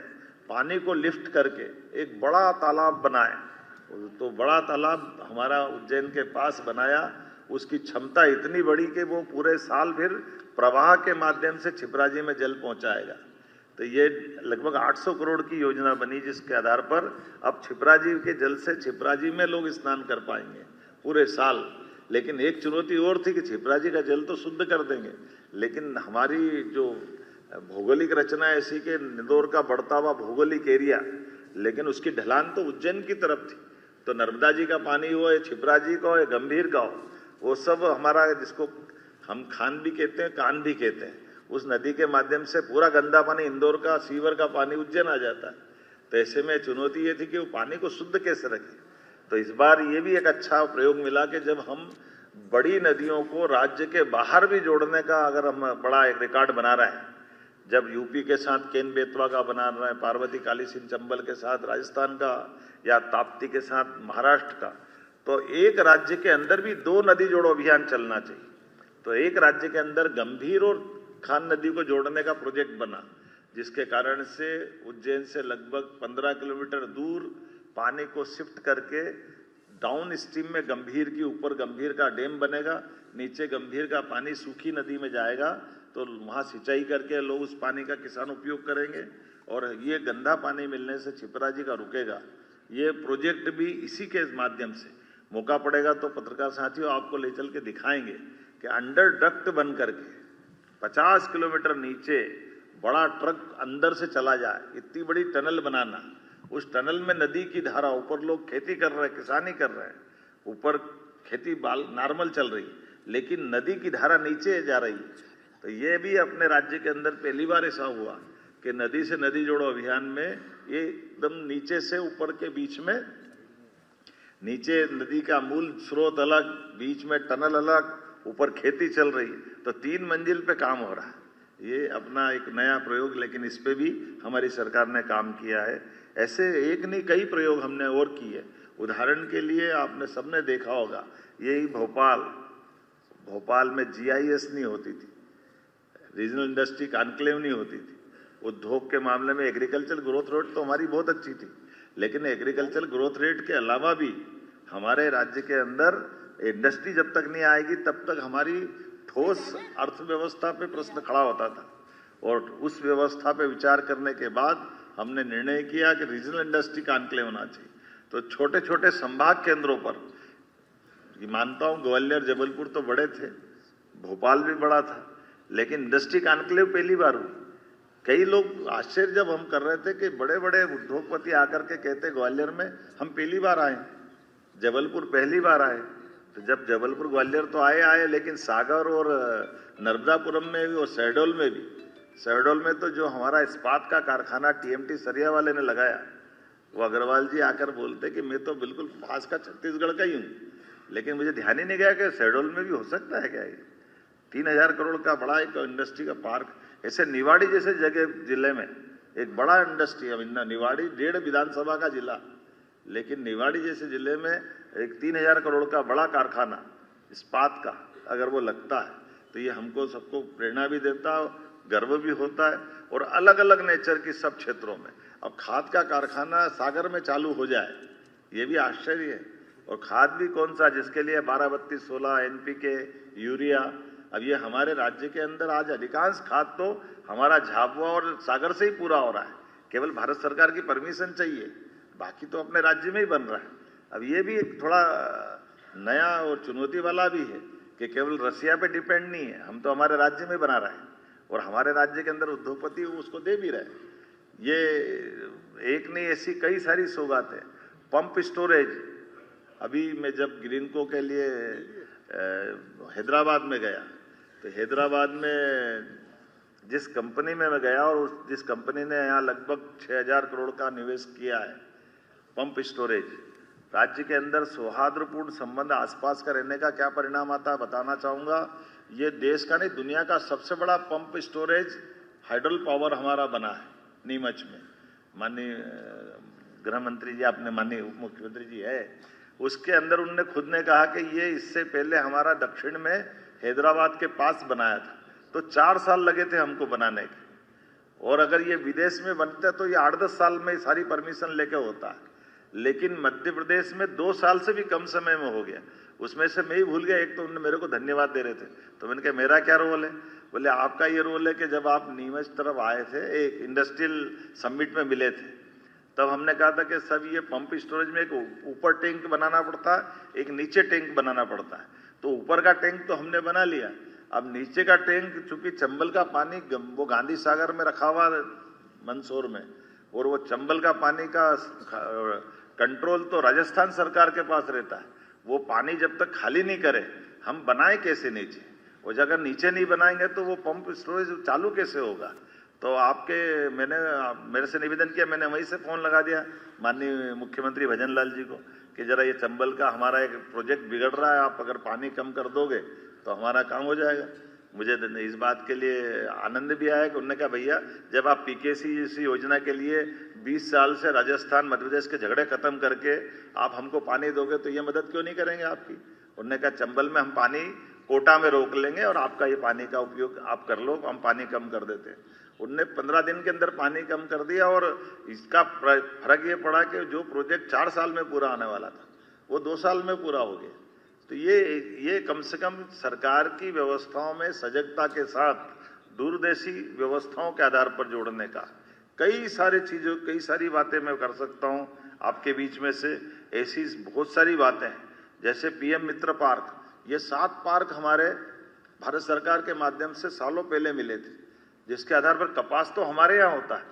पानी को लिफ्ट करके एक बड़ा तालाब बनाए। तो बड़ा तालाब हमारा उज्जैन के पास बनाया, उसकी क्षमता इतनी बड़ी कि वो पूरे साल फिर प्रवाह के माध्यम से क्षिप्रा जी में जल पहुंचाएगा। तो ये लगभग 800 करोड़ की योजना बनी, जिसके आधार पर अब क्षिप्रा जी के जल से क्षिप्रा जी में लोग स्नान कर पाएंगे पूरे साल। लेकिन एक चुनौती और थी कि क्षिप्रा जी का जल तो शुद्ध कर देंगे, लेकिन हमारी जो भौगोलिक रचना ऐसी कि इंदौर का बढ़ता हुआ भौगोलिक एरिया, लेकिन उसकी ढलान तो उज्जैन की तरफ थी। तो नर्मदा जी का पानी हो या क्षिप्रा जी का हो या गंभीर का हो, वो सब हमारा, जिसको हम खान भी कहते हैं कान भी कहते हैं, उस नदी के माध्यम से पूरा गंदा पानी इंदौर का सीवर का पानी उज्जैन आ जाता है। तो ऐसे में चुनौती ये थी कि वो पानी को शुद्ध कैसे रखें। तो इस बार ये भी एक अच्छा प्रयोग मिला कि जब हम बड़ी नदियों को राज्य के बाहर भी जोड़ने का अगर हम बड़ा एक रिकॉर्ड बना रहे हैं, जब यूपी के साथ केन बेतवा का बना रहे हैं, पार्वती काली सिंह चंबल के साथ राजस्थान का, या ताप्ती के साथ महाराष्ट्र का, तो एक राज्य के अंदर भी 2 नदी जोड़ो अभियान चलना चाहिए। तो एक राज्य के अंदर गंभीर और खान नदी को जोड़ने का प्रोजेक्ट बना, जिसके कारण से उज्जैन से लगभग 15 किलोमीटर दूर पानी को शिफ्ट करके डाउन स्ट्रीम में गंभीर की ऊपर गंभीर का डैम बनेगा, नीचे गंभीर का पानी सूखी नदी में जाएगा, तो वहाँ सिंचाई करके लोग उस पानी का किसान उपयोग करेंगे और ये गंदा पानी मिलने से क्षिप्रा जी का रुकेगा। ये प्रोजेक्ट भी इसी के माध्यम से, मौका पड़ेगा तो पत्रकार साथियों आपको ले चल के दिखाएंगे कि अंडर डक्ट बन करके 50 किलोमीटर नीचे बड़ा ट्रक अंदर से चला जाए, इतनी बड़ी टनल बनाना, उस टनल में नदी की धारा, ऊपर लोग खेती कर रहे हैं, किसानी कर रहे हैं, ऊपर खेती नॉर्मल चल रही, लेकिन नदी की धारा नीचे जा रही है। तो ये भी अपने राज्य के अंदर पहली बार ऐसा हुआ कि नदी से नदी जोड़ो अभियान में ये एकदम नीचे से ऊपर के बीच में, नीचे नदी का मूल स्रोत अलग, बीच में टनल अलग, ऊपर खेती चल रही है, तो 3 मंजिल पे काम हो रहा है। ये अपना एक नया प्रयोग, लेकिन इस पे भी हमारी सरकार ने काम किया है। ऐसे एक नहीं कई प्रयोग हमने और किए। उदाहरण के लिए आपने सबने देखा होगा, यही भोपाल में GIS नहीं होती थी, रीजनल इंडस्ट्री कॉन्क्लेव नहीं होती थी। उद्योग के मामले में एग्रीकल्चर ग्रोथ रेट तो हमारी बहुत अच्छी थी, लेकिन एग्रीकल्चर ग्रोथ रेट के अलावा भी हमारे राज्य के अंदर इंडस्ट्री जब तक नहीं आएगी तब तक हमारी ठोस अर्थव्यवस्था पे प्रश्न खड़ा होता था। और उस व्यवस्था पे विचार करने के बाद हमने निर्णय किया कि रीजनल इंडस्ट्री कॉन्क्लेव होना चाहिए। तो छोटे छोटे संभाग केंद्रों पर, ये मानता हूँ ग्वालियर जबलपुर तो बड़े थे, भोपाल भी बड़ा था, लेकिन इंडस्ट्री कॉन्क्लेव पहली बार हुई। कई लोग आश्चर्य जब हम कर रहे थे कि बड़े बड़े उद्योगपति आकर के कहते ग्वालियर में हम पहली बार आए, जबलपुर पहली बार आए। तो जब जबलपुर ग्वालियर तो आए, लेकिन सागर और नर्मदापुरम में भी और शहडोल में भी, शहडोल में तो जो हमारा इस्पात का कारखाना TMT सरिया वाले ने लगाया, वो अग्रवाल जी आकर बोलते कि मैं तो बिल्कुल पास का छत्तीसगढ़ का ही हूँ, लेकिन मुझे ध्यान ही नहीं गया कि शहडोल में भी हो सकता है क्या ये 3000 करोड़ का बड़ा एक इंडस्ट्री का पार्क। ऐसे निवाड़ी जैसे जगह जिले में एक बड़ा इंडस्ट्री, अब निवाड़ी 1.5 विधानसभा का जिला, लेकिन निवाड़ी जैसे जिले में एक 3000 करोड़ का बड़ा कारखाना इस्पात का अगर वो लगता है, तो ये हमको सबको प्रेरणा भी देता है, गर्व भी होता है। और अलग अलग नेचर की सब क्षेत्रों में अब खाद का कारखाना सागर में चालू हो जाए, ये भी आश्चर्य है। और खाद भी कौन सा, जिसके लिए 12-32-16 NPK यूरिया, अब ये हमारे राज्य के अंदर आज अधिकांश खाद तो हमारा झाबुआ और सागर से ही पूरा हो रहा है। केवल भारत सरकार की परमिशन चाहिए, बाकी तो अपने राज्य में ही बन रहा है। अब ये भी एक थोड़ा नया और चुनौती वाला भी है कि केवल रसिया पे डिपेंड नहीं है, हम तो हमारे राज्य में बना रहे हैं और हमारे राज्य के अंदर उद्योगपति उसको दे भी रहे हैं। ये एक नहीं, ऐसी कई सारी सौगातें। पंप स्टोरेज, अभी मैं जब ग्रीनको के लिए हैदराबाद में गया तो हैदराबाद में जिस कंपनी में मैं गया और जिस कंपनी ने यहाँ लगभग 6,000 करोड़ का निवेश किया है पंप स्टोरेज, राज्य के अंदर सौहार्दपूर्ण संबंध आसपास का रहने का क्या परिणाम आता है बताना चाहूँगा। ये देश का नहीं, दुनिया का सबसे बड़ा पंप स्टोरेज हाइड्रोल पावर हमारा बना है नीमच में। माननीय गृह मंत्री जी, आपने माननीय उप मुख्यमंत्री जी है, उसके अंदर उन्होंने खुद ने कहा कि ये इससे पहले हमारा दक्षिण में हैदराबाद के पास बनाया था तो 4 साल लगे थे हमको बनाने के, और अगर ये विदेश में बनता तो ये 8-10 साल में सारी परमिशन लेके होता है, लेकिन मध्य प्रदेश में 2 साल से भी कम समय में हो गया। उसमें से मैं ही भूल गया, एक तो उन्होंने मेरे को धन्यवाद दे रहे थे तो मैंने कहा मेरा क्या रोल है, बोले आपका ये रोल है कि जब आप नीमच तरफ आए थे एक इंडस्ट्रियल समिट में मिले थे तब हमने कहा था कि सब ये पंप स्टोरेज में एक ऊपर टैंक बनाना पड़ता है, एक नीचे टैंक बनाना पड़ता है। तो ऊपर का टैंक तो हमने बना लिया, अब नीचे का टैंक चूंकि चंबल का पानी वो गांधी सागर में रखा हुआ मंदसौर में, और वो चंबल का पानी का कंट्रोल तो राजस्थान सरकार के पास रहता है, वो पानी जब तक खाली नहीं करे हम बनाए कैसे नीचे, और अगर नीचे नहीं बनाएंगे तो वो पंप स्टोरेज चालू कैसे होगा। तो मैंने मेरे से निवेदन किया, मैंने वहीं से फोन लगा दिया माननीय मुख्यमंत्री भजन लाल जी को कि जरा ये चंबल का हमारा एक प्रोजेक्ट बिगड़ रहा है, आप अगर पानी कम कर दोगे तो हमारा काम हो जाएगा। मुझे इस बात के लिए आनंद भी आया कि उन्होंने कहा भैया जब आप पीकेसी जैसी योजना के लिए 20 साल से राजस्थान मध्य प्रदेश के झगड़े खत्म करके आप हमको पानी दोगे तो ये मदद क्यों नहीं करेंगे आपकी। उन्होंने कहा चंबल में हम पानी कोटा में रोक लेंगे और आपका ये पानी का उपयोग आप कर लो, हम पानी कम कर देते हैं। उनने 15 दिन के अंदर पानी कम कर दिया और इसका फर्क ये पड़ा कि जो प्रोजेक्ट 4 साल में पूरा आने वाला था वो 2 साल में पूरा हो गया। तो ये कम से कम सरकार की व्यवस्थाओं में सजगता के साथ दूरदेशी व्यवस्थाओं के आधार पर जोड़ने का कई सारी बातें मैं कर सकता हूं आपके बीच में से। ऐसी बहुत सारी बातें हैं जैसे पीएम मित्र पार्क, ये 7 पार्क हमारे भारत सरकार के माध्यम से सालों पहले मिले थे, जिसके आधार पर कपास तो हमारे यहाँ होता है,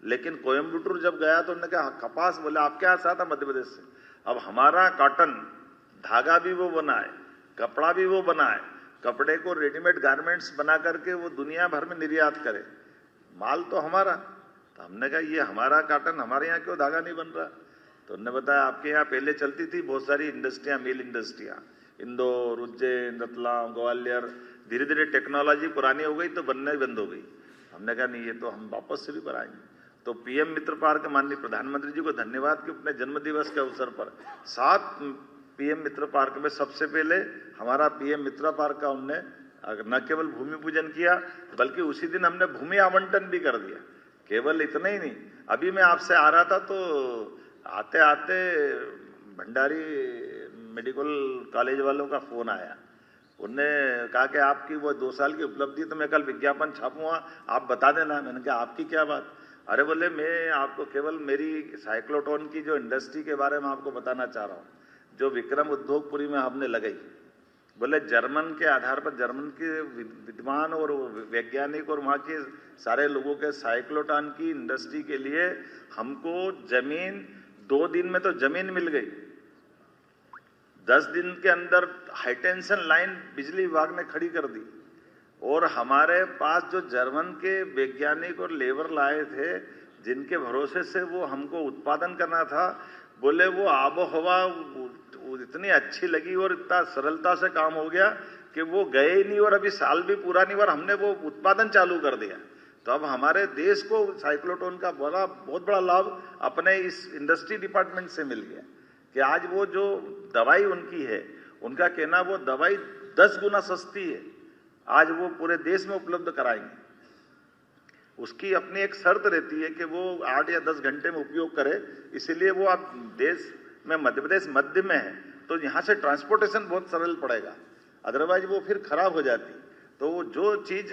लेकिन कोयम्बटूर जब गया तो उन्होंने कहा कपास, बोले आपके यहाँ से आता मध्य प्रदेश से। अब हमारा कॉटन धागा भी वो बनाए, कपड़ा भी वो बनाए, कपड़े को रेडीमेड गारमेंट्स बना करके वो दुनिया भर में निर्यात करे, माल तो हमारा। तो हमने कहा ये हमारा कॉटन हमारे यहाँ क्यों धागा नहीं बन रहा। तो उन्होंने बताया आपके यहाँ पहले चलती थी बहुत सारी इंडस्ट्रियाँ, मिल इंडस्ट्रियाँ, इंदौर, उज्जैन, रतलाम, ग्वालियर, धीरे धीरे टेक्नोलॉजी पुरानी हो गई तो बनना ही बंद हो गई। हमने कहा नहीं, ये तो हम वापस से भी बनाएंगे। तो पीएम मित्र पार्क माननीय प्रधानमंत्री जी को धन्यवाद कि अपने जन्मदिवस के अवसर पर 7 पीएम मित्र पार्क में सबसे पहले हमारा पीएम मित्र पार्क का उनने न केवल भूमि पूजन किया बल्कि उसी दिन हमने भूमि आवंटन भी कर दिया। केवल इतना ही नहीं, अभी मैं आपसे आ रहा था तो आते आते भंडारी मेडिकल कॉलेज वालों का फोन आया, उनने कहा कि आपकी वो 2 साल की उपलब्धि तो मैं कल विज्ञापन छापूंगा, आप बता देना। मैंने कहा आपकी क्या बात। अरे बोले मैं आपको केवल मेरी साइक्लोट्रॉन की जो इंडस्ट्री के बारे में आपको बताना चाह रहा हूँ जो विक्रम उद्योगपुरी में हमने लगाई। बोले जर्मन के आधार पर, जर्मन के विद्वान और वैज्ञानिक और वहाँ के सारे लोगों के साइक्लोट्रॉन की इंडस्ट्री के लिए हमको जमीन 2 दिन में तो जमीन मिल गई, 10 दिन के अंदर हाईटेंशन लाइन बिजली विभाग ने खड़ी कर दी। और हमारे पास जो जर्मन के वैज्ञानिक और लेबर लाए थे जिनके भरोसे से वो हमको उत्पादन करना था, बोले वो आबो हवा इतनी अच्छी लगी और इतना सरलता से काम हो गया कि वो गए ही नहीं और अभी साल भी पूरा नहीं और हमने वो उत्पादन चालू कर दिया। तो अब हमारे देश को साइक्लोट्रॉन का बहुत बड़ा लाभ अपने इस इंडस्ट्री डिपार्टमेंट से मिल गया कि आज वो जो दवाई उनकी है, उनका कहना वो दवाई 10 गुना सस्ती है, आज वो पूरे देश में उपलब्ध कराएंगे। उसकी अपनी एक शर्त रहती है कि वो 8 या 10 घंटे में उपयोग करे, इसीलिए वो आप देश में मध्य प्रदेश मध्य में है तो यहाँ से ट्रांसपोर्टेशन बहुत सरल पड़ेगा, अदरवाइज वो फिर खराब हो जाती। तो वो जो चीज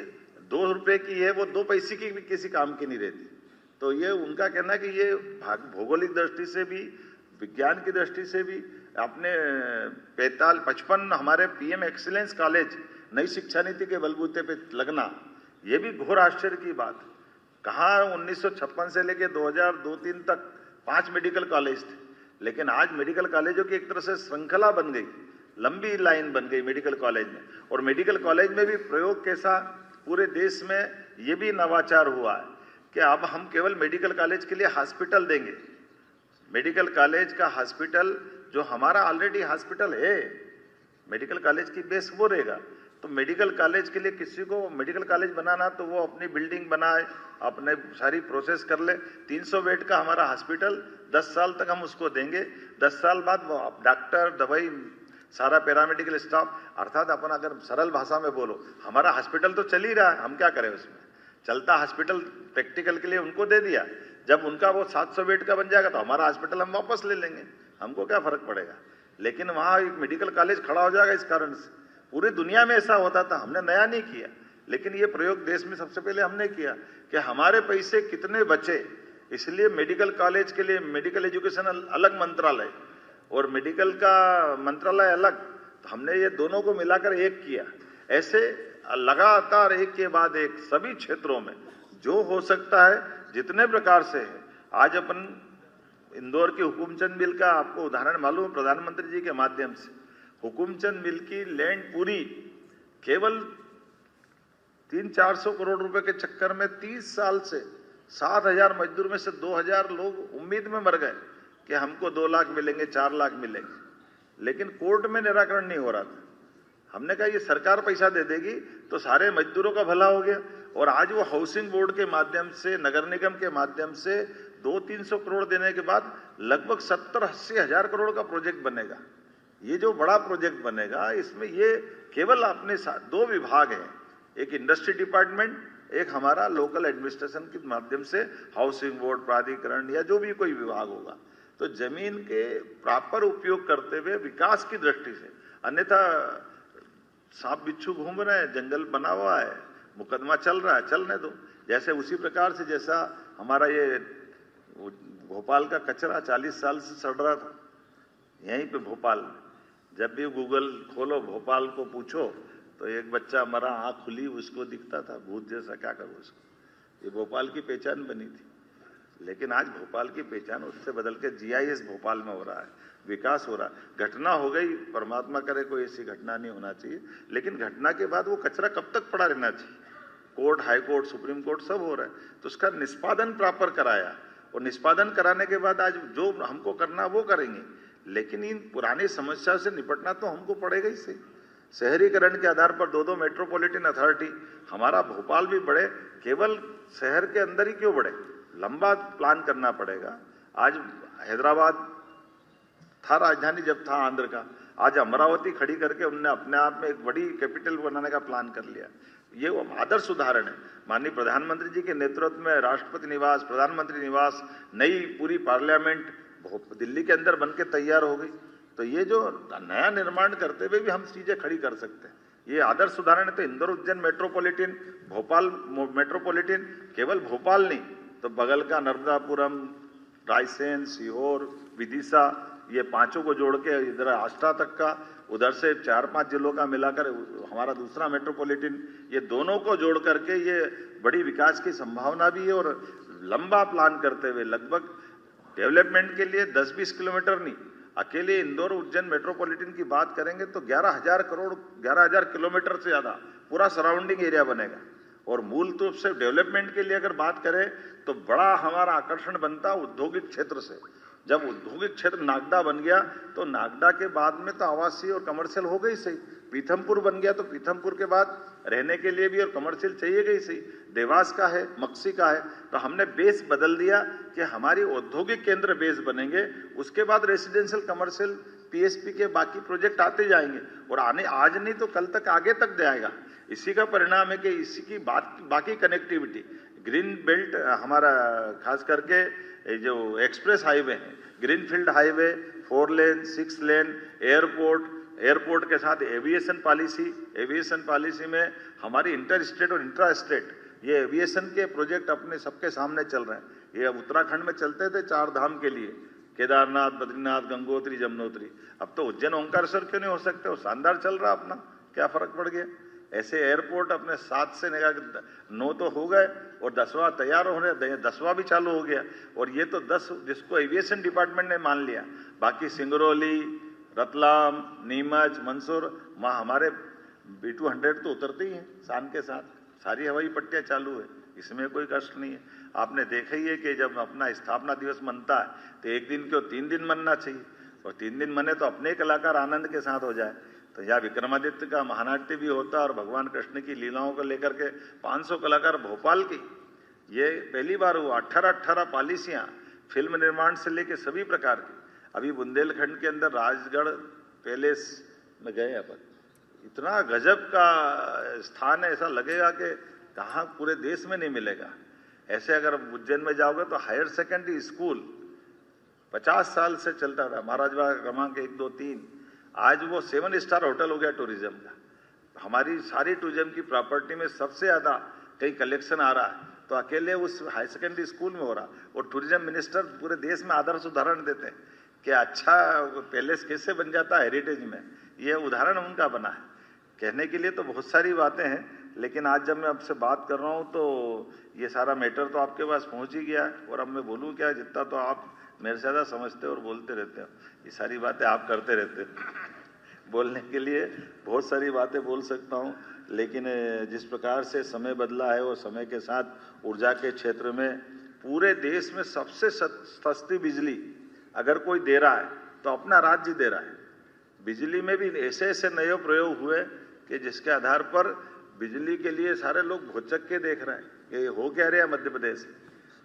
2 रुपए की है वो 2 पैसे की भी किसी काम की नहीं रहती। तो ये उनका कहना है कि ये भौगोलिक दृष्टि से भी, विज्ञान की दृष्टि से भी, अपने 55 हमारे पीएम एक्सीलेंस कॉलेज नई शिक्षा नीति के बलबूते पे लगना, ये भी घोर आश्चर्य की बात। कहाँ 1956 से लेके 2002-3 तक 5 मेडिकल कॉलेज थे, लेकिन आज मेडिकल कॉलेजों की एक तरह से श्रृंखला बन गई, लंबी लाइन बन गई मेडिकल कॉलेज में। और मेडिकल कॉलेज में भी प्रयोग कैसा, पूरे देश में ये भी नवाचार हुआ है कि अब हम केवल मेडिकल कॉलेज के लिए हॉस्पिटल देंगे। मेडिकल कॉलेज का हॉस्पिटल जो हमारा ऑलरेडी हॉस्पिटल है, मेडिकल कॉलेज की बेस वो रहेगा। तो मेडिकल कॉलेज के लिए किसी को मेडिकल कॉलेज बनाना तो वो अपनी बिल्डिंग बनाए, अपने सारी प्रोसेस कर ले। 300 बेड का हमारा हॉस्पिटल 10 साल तक हम उसको देंगे। 10 साल बाद वो डॉक्टर, दवाई, सारा पैरामेडिकल स्टाफ, अर्थात अपन अगर सरल भाषा में बोलो, हमारा हॉस्पिटल तो चल ही रहा है, हम क्या करें उसमें। चलता हॉस्पिटल प्रैक्टिकल के लिए उनको दे दिया, जब उनका वो 700 बेड का बन जाएगा तो हमारा हॉस्पिटल हम वापस ले लेंगे, हमको क्या फर्क पड़ेगा। लेकिन वहाँ एक मेडिकल कॉलेज खड़ा हो जाएगा। इस कारण से पूरी दुनिया में ऐसा होता था, हमने नया नहीं किया, लेकिन ये प्रयोग देश में सबसे पहले हमने किया कि हमारे पैसे कितने बचे। इसलिए मेडिकल कॉलेज के लिए मेडिकल एजुकेशन अलग मंत्रालय और मेडिकल का मंत्रालय अलग, तो हमने ये दोनों को मिलाकर एक किया। ऐसे लगातार एक के बाद एक सभी क्षेत्रों में जो हो सकता है, जितने प्रकार से है। आज अपन इंदौर की हुकुमचंद मिल का आपको उदाहरण मालूम है, प्रधानमंत्री जी के माध्यम से हुकुमचंद मिल की लैंड पूरी केवल 300-400 करोड़ रुपए के चक्कर में 30 साल से 7,000 मजदूर में से 2,000 लोग उम्मीद में मर गए कि हमको 2 लाख मिलेंगे, 4 लाख मिलेंगे, लेकिन कोर्ट में निराकरण नहीं हो रहा था। हमने कहा ये सरकार पैसा दे देगी तो सारे मजदूरों का भला हो गया। और आज वो हाउसिंग बोर्ड के माध्यम से, नगर निगम के माध्यम से 200-300 करोड़ देने के बाद लगभग 70-80 हजार करोड़ का प्रोजेक्ट बनेगा। ये जो बड़ा प्रोजेक्ट बनेगा, इसमें ये केवल अपने 2 विभाग हैं, एक इंडस्ट्री डिपार्टमेंट, एक हमारा लोकल एडमिनिस्ट्रेशन के माध्यम से हाउसिंग बोर्ड, प्राधिकरण या जो भी कोई विभाग होगा। तो जमीन के प्रॉपर उपयोग करते हुए विकास की दृष्टि से, अन्यथा सांप बिच्छू घूम रहे हैं, जंगल बना हुआ है, मुकदमा चल रहा है, चलने दो। जैसे उसी प्रकार से जैसा हमारा ये भोपाल का कचरा 40 साल से सड़ रहा था यहीं पे भोपाल में, जब भी गूगल खोलो भोपाल को पूछो तो एक बच्चा मरा, आँख खुली, उसको दिखता था भूत जैसा, क्या करो उसको। ये भोपाल की पहचान बनी थी, लेकिन आज भोपाल की पहचान उससे बदल के GIS भोपाल में हो रहा है, विकास हो रहा है। घटना हो गई, परमात्मा करे कोई ऐसी घटना नहीं होना चाहिए, लेकिन घटना के बाद वो कचरा कब तक पड़ा रहना चाहिए। Court, high court, supreme court सब हो रहा है, तो उसका निष्पादन प्रॉपर कराया, और निष्पादन कराने के बाद आज जो हमको करना वो करेंगे। लेकिन इन पुरानी समस्या से निपटना तो हमको पड़ेगा ही सही। शहरीकरण के आधार पर 2 मेट्रोपॉलिटन अथॉरिटी, हमारा भोपाल भी बढ़े, केवल शहर के अंदर ही क्यों बढ़े, लंबा प्लान करना पड़ेगा। आज हैदराबाद था राजधानी जब था आंध्र का, आज अमरावती खड़ी करके उन्होंने अपने आप में एक बड़ी कैपिटल बनाने का प्लान कर लिया। ये वो आदर्श उदाहरण है। माननीय प्रधानमंत्री जी के नेतृत्व में राष्ट्रपति निवास, प्रधानमंत्री निवास, नई पूरी पार्लियामेंट दिल्ली के अंदर बनके तैयार हो गई। तो ये जो नया निर्माण करते हुए भी हम चीजें खड़ी कर सकते हैं, ये आदर्श उदाहरण है। तो इंदौर उज्जैन मेट्रोपॉलिटन, भोपाल मेट्रोपॉलिटन, केवल भोपाल नहीं तो बगल का नर्मदापुरम, रायसेन, सीहोर, विदिशा, ये 5 को जोड़ के इधर आष्टा तक का, उधर से 4-5 जिलों का मिलाकर हमारा दूसरा मेट्रोपॉलिटन, ये दोनों को जोड़ करके ये बड़ी विकास की संभावना भी है। और लंबा प्लान करते हुए लगभग डेवलपमेंट के लिए 10-20 किलोमीटर नहीं, अकेले इंदौर उज्जैन मेट्रोपॉलिटन की बात करेंगे तो 11,000 करोड़, 11,000 किलोमीटर से ज्यादा पूरा सराउंडिंग एरिया बनेगा। और मूल रूप से डेवलपमेंट के लिए अगर बात करें तो बड़ा हमारा आकर्षण बनता औद्योगिक क्षेत्र से। जब औद्योगिक क्षेत्र नागदा बन गया तो नागदा के बाद में तो आवासीय और कमर्शियल हो गई सही, पीथमपुर बन गया तो पीथमपुर के बाद रहने के लिए भी और कमर्शियल चाहिए गई सही, देवास का है, मक्सी का है। तो हमने बेस बदल दिया कि हमारी औद्योगिक केंद्र बेस बनेंगे, उसके बाद रेसिडेंशियल, कमर्शियल, PSP के बाकी प्रोजेक्ट आते जाएंगे और आने आज नहीं तो कल तक आगे तक जाएगा। इसी का परिणाम है कि इसी की बाकी कनेक्टिविटी, ग्रीन बेल्ट हमारा खास करके जो एक्सप्रेस हाईवे है, ग्रीनफील्ड हाईवे, 4 लेन, 6 लेन, एयरपोर्ट के साथ एविएशन पॉलिसी में हमारी इंटर स्टेट और इंट्रा स्टेट ये एविएशन के प्रोजेक्ट अपने सबके सामने चल रहे हैं। ये उत्तराखंड में चलते थे 4 धाम के लिए, केदारनाथ, बद्रीनाथ, गंगोत्री, जमुनोत्री। अब तो उज्जैन ओंकारेश्वर क्यों नहीं हो सकते? वो शानदार चल रहा अपना, क्या फर्क पड़ गया? ऐसे एयरपोर्ट अपने 7 से 9 तो हो गए और 10वां तैयार होने, 10वां भी चालू हो गया। और ये तो 10 जिसको एविएशन डिपार्टमेंट ने मान लिया, बाकी सिंगरौली, रतलाम, नीमच, मंदसौर, हमारे B200 तो उतरते ही हैं शान के साथ। सारी हवाई पट्टियां चालू है, इसमें कोई कष्ट नहीं है। आपने देखा ही है कि जब अपना स्थापना दिवस मनता है तो 1 दिन क्यों 3 दिन मनना चाहिए, और 3 दिन मने तो अपने कलाकार आनंद के साथ हो जाए। तो यहाँ विक्रमादित्य का महानाट्य भी होता और भगवान कृष्ण की लीलाओं को लेकर के 500 कलाकार भोपाल की, ये पहली बार हुआ। 18 पॉलिसियां फिल्म निर्माण से लेकर सभी प्रकार की। अभी बुंदेलखंड के अंदर राजगढ़ पैलेस में गए अपन, इतना गजब का स्थान है, ऐसा लगेगा कि कहाँ पूरे देश में नहीं मिलेगा। ऐसे अगर उज्जैन में जाओगे तो हायर सेकेंडरी स्कूल 50 साल से चलता था, महाराज बाग क्रमांक 1, 2, 3, आज वो 7 स्टार होटल हो गया टूरिज्म का। हमारी सारी टूरिज्म की प्रॉपर्टी में सबसे ज्यादा कहीं कलेक्शन आ रहा है तो अकेले उस हाई सेकेंडरी स्कूल में हो रहा। और टूरिज्म मिनिस्टर पूरे देश में आदर्श उदाहरण देते हैं कि अच्छा पैलेस कैसे बन जाता है हेरिटेज में, ये उदाहरण उनका बना है। कहने के लिए तो बहुत सारी बातें हैं, लेकिन आज जब मैं आपसे बात कर रहा हूँ तो ये सारा मैटर तो आपके पास पहुँच ही गया और अब मैं बोलूँ क्या, जितना तो आप मेरे से ज़्यादा समझते और बोलते रहते हो, ये सारी बातें आप करते रहते हो। बोलने के लिए बहुत सारी बातें बोल सकता हूँ, लेकिन जिस प्रकार से समय बदला है और समय के साथ ऊर्जा के क्षेत्र में पूरे देश में सबसे सस्ती बिजली अगर कोई दे रहा है तो अपना राज्य दे रहा है। बिजली में भी ऐसे ऐसे नए प्रयोग हुए कि जिसके आधार पर बिजली के लिए सारे लोग भौचक के देख रहे हैं कि हो क्या रहा है। मध्य प्रदेश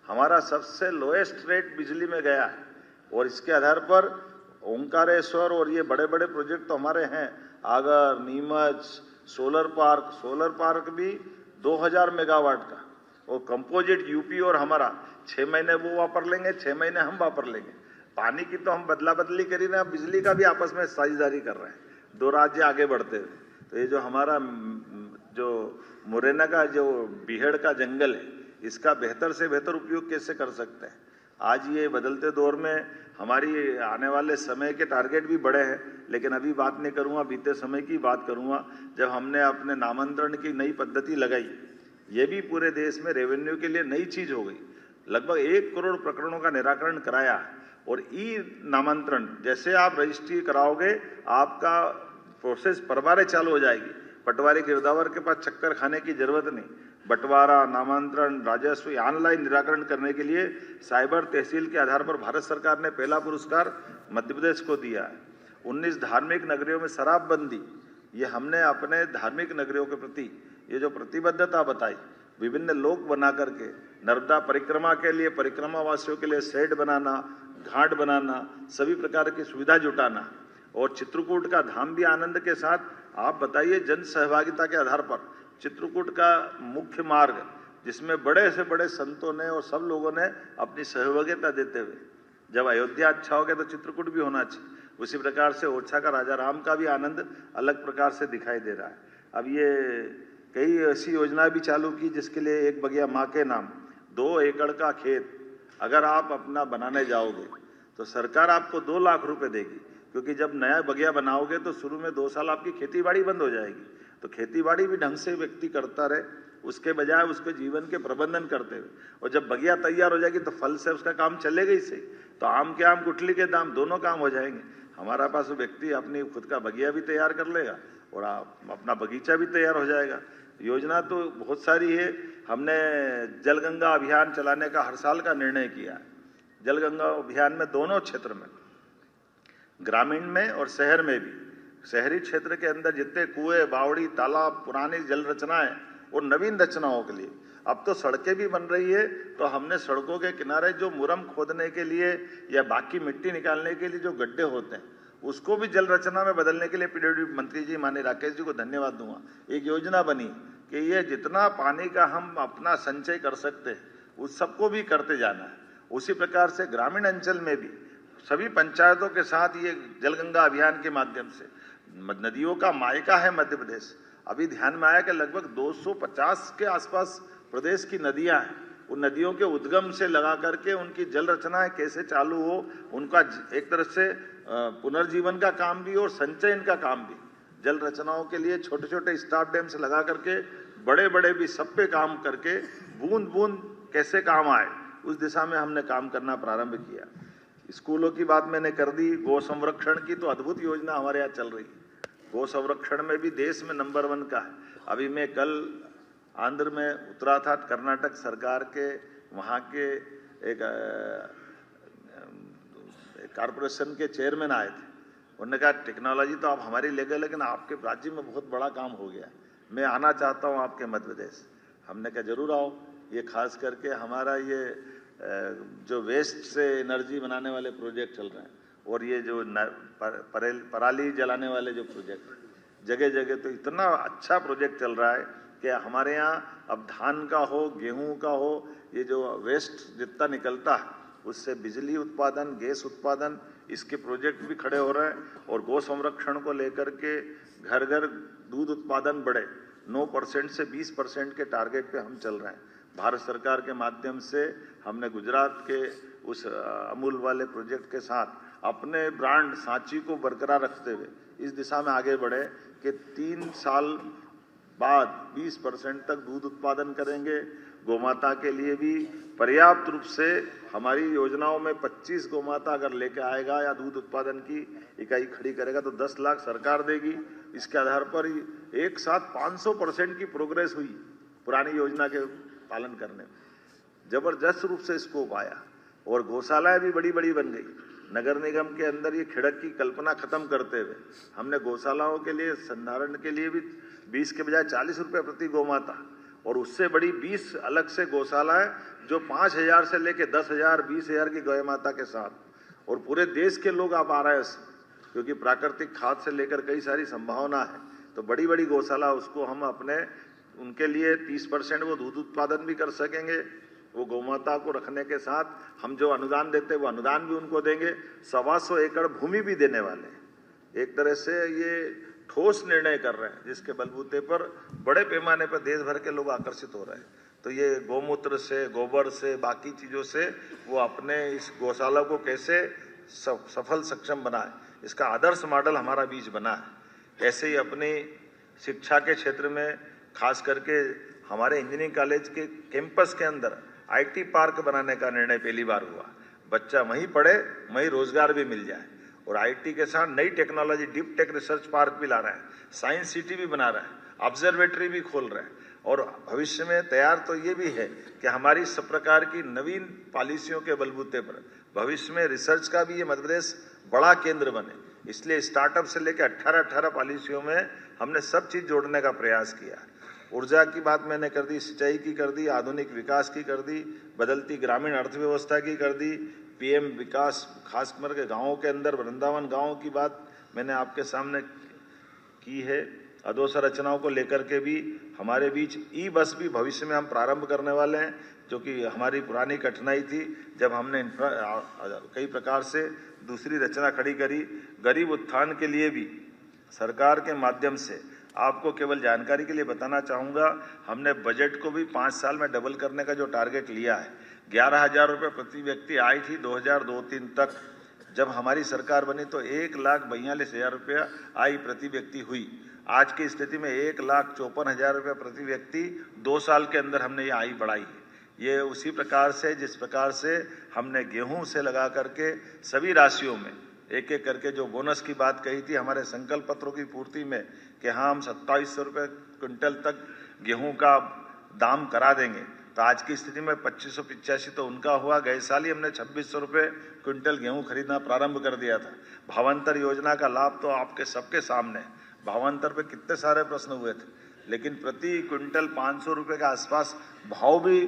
हमारा सबसे लोएस्ट रेट बिजली में गया है और इसके आधार पर ओंकारेश्वर और ये बड़े बड़े प्रोजेक्ट तो हमारे हैं, आगर, नीमच, सोलर पार्क भी 2000 मेगावाट का, और कंपोजिट यूपी और हमारा 6 महीने वो वापर लेंगे, 6 महीने हम वापर लेंगे। पानी की तो हम बदला बदली करी ना, बिजली का भी आपस में साझेदारी कर रहे हैं, 2 राज्य आगे बढ़ते हुए। तो ये जो हमारा जो मुरैना का जो बीहड़ का जंगल है, इसका बेहतर से बेहतर उपयोग कैसे कर सकते हैं। आज ये बदलते दौर में हमारी आने वाले समय के टारगेट भी बड़े हैं, लेकिन अभी बात नहीं करूँगा, बीते समय की बात करूँगा जब हमने अपने नामांतरण की नई पद्धति लगाई। ये भी पूरे देश में रेवेन्यू के लिए नई चीज हो गई। लगभग 1 करोड़ प्रकरणों का निराकरण कराया और ई नामांतरण जैसे आप रजिस्ट्री कराओगे आपका प्रोसेस परबारे चालू हो जाएगी। पटवारी गिरदावर के पास चक्कर खाने की जरूरत नहीं। बंटवारा, नामांतरण, राजस्व ऑनलाइन निराकरण करने के लिए साइबर तहसील के आधार पर भारत सरकार ने पहला पुरस्कार मध्य प्रदेश को दिया है। 19 धार्मिक नगरियों में शराबबंदी, ये हमने अपने धार्मिक नगरियों के प्रति ये जो प्रतिबद्धता बताई, विभिन्न लोक बना करके नर्मदा परिक्रमा के लिए परिक्रमा वासियों के लिए शेड बनाना, घाट बनाना, सभी प्रकार की सुविधा जुटाना, और चित्रकूट का धाम भी आनंद के साथ। आप बताइए, जन सहभागिता के आधार पर चित्रकूट का मुख्य मार्ग जिसमें बड़े से बड़े संतों ने और सब लोगों ने अपनी सहभागिता देते हुए, जब अयोध्या अच्छा हो गया तो चित्रकूट भी होना चाहिए। उसी प्रकार से ओरछा का राजा राम का भी आनंद अलग प्रकार से दिखाई दे रहा है। अब ये कई ऐसी योजनाएं भी चालू की जिसके लिए एक बगिया माँ के नाम 2 एकड़ का खेत अगर आप अपना बनाने जाओगे तो सरकार आपको 2 लाख रुपए देगी, क्योंकि जब नया बगिया बनाओगे तो शुरू में 2 साल आपकी खेती बाड़ी बंद हो जाएगी। तो खेती बाड़ी भी ढंग से व्यक्ति करता रहे, उसके बजाय उसके जीवन के प्रबंधन करते हुए, और जब बगिया तैयार हो जाएगी तो फल से उसका काम चलेगा ही सही। तो आम के आम गुठली के दाम दोनों काम हो जाएंगे। हमारा पास व्यक्ति अपनी खुद का बगिया भी तैयार कर लेगा और अपना बगीचा भी तैयार हो जाएगा। योजना तो बहुत सारी है। हमने जलगंगा अभियान चलाने का हर साल का निर्णय किया। जलगंगा अभियान में दोनों क्षेत्र में, ग्रामीण में और शहर में भी, शहरी क्षेत्र के अंदर जितने कुएं, बावड़ी, तालाब, पुरानी जल रचनाएं और नवीन रचनाओं के लिए अब तो सड़कें भी बन रही है। तो हमने सड़कों के किनारे जो मुरम खोदने के लिए या बाकी मिट्टी निकालने के लिए जो गड्ढे होते हैं उसको भी जल रचना में बदलने के लिए पीडब्ल्यूडी मंत्री जी माननीय राकेश जी को धन्यवाद दूंगा। एक योजना बनी कि ये जितना पानी का हम अपना संचय कर सकते हैं उस सबको भी करते जाना है। उसी प्रकार से ग्रामीण अंचल में भी सभी पंचायतों के साथ ये जलगंगा अभियान के माध्यम से, नदियों का मायका है मध्य प्रदेश। अभी ध्यान में आया कि लगभग 250 के आसपास प्रदेश की नदियां हैं, उन नदियों के उद्गम से लगा करके उनकी जल रचनाएं कैसे चालू हो, उनका एक तरह से पुनर्जीवन का काम भी और संचयन का काम भी। जल रचनाओं के लिए छोटे छोटे स्टार्ट डैम से लगा करके बड़े बड़े भी सब पे काम करके बूंद बूंद कैसे काम आए, उस दिशा में हमने काम करना प्रारंभ किया। स्कूलों की बात मैंने कर दी। गौ संरक्षण की तो अद्भुत योजना हमारे यहाँ चल रही है। गौ संरक्षण में भी देश में नंबर 1 का है। अभी मैं कल आंध्र में उतरा था, कर्नाटक सरकार के वहाँ के एक कारपोरेशन के चेयरमैन आए थे। उन्होंने कहा टेक्नोलॉजी तो आप हमारी ले गए, लेकिन आपके राज्य में बहुत बड़ा काम हो गया, मैं आना चाहता हूँ आपके मध्य प्रदेश। हमने कहा जरूर आओ। ये खास करके हमारा ये जो वेस्ट से एनर्जी बनाने वाले प्रोजेक्ट चल रहे हैं, और ये जो पराली जलाने वाले जो प्रोजेक्ट जगह जगह, तो इतना अच्छा प्रोजेक्ट चल रहा है कि हमारे यहाँ अब धान का हो, गेहूं का हो, ये जो वेस्ट जितना निकलता है उससे बिजली उत्पादन, गैस उत्पादन, इसके प्रोजेक्ट भी खड़े हो रहे हैं। और गौ संरक्षण को लेकर के घर घर दूध उत्पादन बढ़े, 9% से 20% के टारगेट पे हम चल रहे हैं। भारत सरकार के माध्यम से हमने गुजरात के उस अमूल वाले प्रोजेक्ट के साथ अपने ब्रांड सांची को बरकरार रखते हुए इस दिशा में आगे बढ़े कि 3 साल बाद 20% तक दूध उत्पादन करेंगे। गोमाता के लिए भी पर्याप्त रूप से हमारी योजनाओं में 25 गोमाता अगर लेके आएगा या दूध उत्पादन की इकाई खड़ी करेगा तो 10 लाख सरकार देगी। इसके आधार पर एक साथ 500% की प्रोग्रेस हुई पुरानी योजना के पालन करने में। जबरदस्त रूप से स्कोप आया और गौशालाएं भी बड़ी बड़ी बन गई। नगर निगम के अंदर ये खिड़क की कल्पना खत्म करते हुए हमने गौशालाओं के लिए संधारण के लिए भी 20 के बजाय 40 रुपए प्रति गोमाता, और उससे बड़ी 20 अलग से गौशालाएं जो 5,000 से लेके 10,000 20,000 की गौ माता के साथ। और पूरे देश के लोग आप आ रहे हैं क्योंकि प्राकृतिक खाद से लेकर कई सारी संभावना है। तो बड़ी बड़ी गौशाला उसको हम अपने उनके लिए 30% वो दूध उत्पादन भी कर सकेंगे। वो गौमाता को रखने के साथ हम जो अनुदान देते हैं वो अनुदान भी उनको देंगे। 125 एकड़ भूमि भी देने वाले हैं। एक तरह से ये ठोस निर्णय कर रहे हैं जिसके बलबूते पर बड़े पैमाने पर देश भर के लोग आकर्षित हो रहे हैं। तो ये गौमूत्र से, गोबर से, बाकी चीजों से वो अपने इस गौशाला को कैसे सफल सक्षम बनाए, इसका आदर्श मॉडल हमारा बीच बना है। ऐसे ही अपनी शिक्षा के क्षेत्र में खास करके हमारे इंजीनियरिंग कॉलेज के कैंपस के अंदर IT पार्क बनाने का निर्णय पहली बार हुआ। बच्चा वहीं पढ़े, वहीं रोजगार भी मिल जाए। और IT के साथ नई technology deep tech research park भी ला रहे हैं, साइंस सिटी भी बना रहे हैं, ऑब्जर्वेटरी भी खोल रहे हैं। और भविष्य में तैयार तो ये भी है कि हमारी सब प्रकार की नवीन पॉलिसियों के बलबूते पर भविष्य में रिसर्च का भी ये मध्य प्रदेश बड़ा केंद्र बने। इसलिए स्टार्टअप से लेकर 18 पॉलिसियों में हमने सब चीज जोड़ने का प्रयास किया। ऊर्जा की बात मैंने कर दी, सिंचाई की कर दी, आधुनिक विकास की कर दी, बदलती ग्रामीण अर्थव्यवस्था की कर दी, PM विकास खास करके गाँवों के अंदर वृंदावन गाँव की बात मैंने आपके सामने की है। अधोसंरचनाओं को लेकर के भी हमारे बीच ई-बस भी भविष्य में हम प्रारंभ करने वाले हैं, जो कि हमारी पुरानी कठिनाई थी जब हमने कई प्रकार से दूसरी रचना खड़ी करी। गरीब उत्थान के लिए भी सरकार के माध्यम से आपको केवल जानकारी के लिए बताना चाहूँगा, हमने बजट को भी 5 साल में डबल करने का जो टारगेट लिया है। 11,000 रुपये प्रति व्यक्ति आई थी 2002-03 तक। जब हमारी सरकार बनी तो 1,42,000 रुपया आई प्रति व्यक्ति हुई। आज की स्थिति में 1,54,000 रुपये प्रति व्यक्ति 2 साल के अंदर हमने ये आई बढ़ाई है। ये उसी प्रकार से जिस प्रकार से हमने गेहूं से लगा करके सभी राशियों में एक एक करके जो बोनस की बात कही थी हमारे संकल्प पत्रों की पूर्ति में कि हाँ हम 2700 रुपये क्विंटल तक गेहूं का दाम करा देंगे, तो आज की स्थिति में 2585 तो उनका हुआ। गए साल ही हमने 2600 रुपये क्विंटल गेहूं खरीदना प्रारंभ कर दिया था। भावांतर योजना का लाभ तो आपके सबके सामने, भावांतर पे कितने सारे प्रश्न हुए थे, लेकिन प्रति क्विंटल 500 रुपये के आसपास भाव भी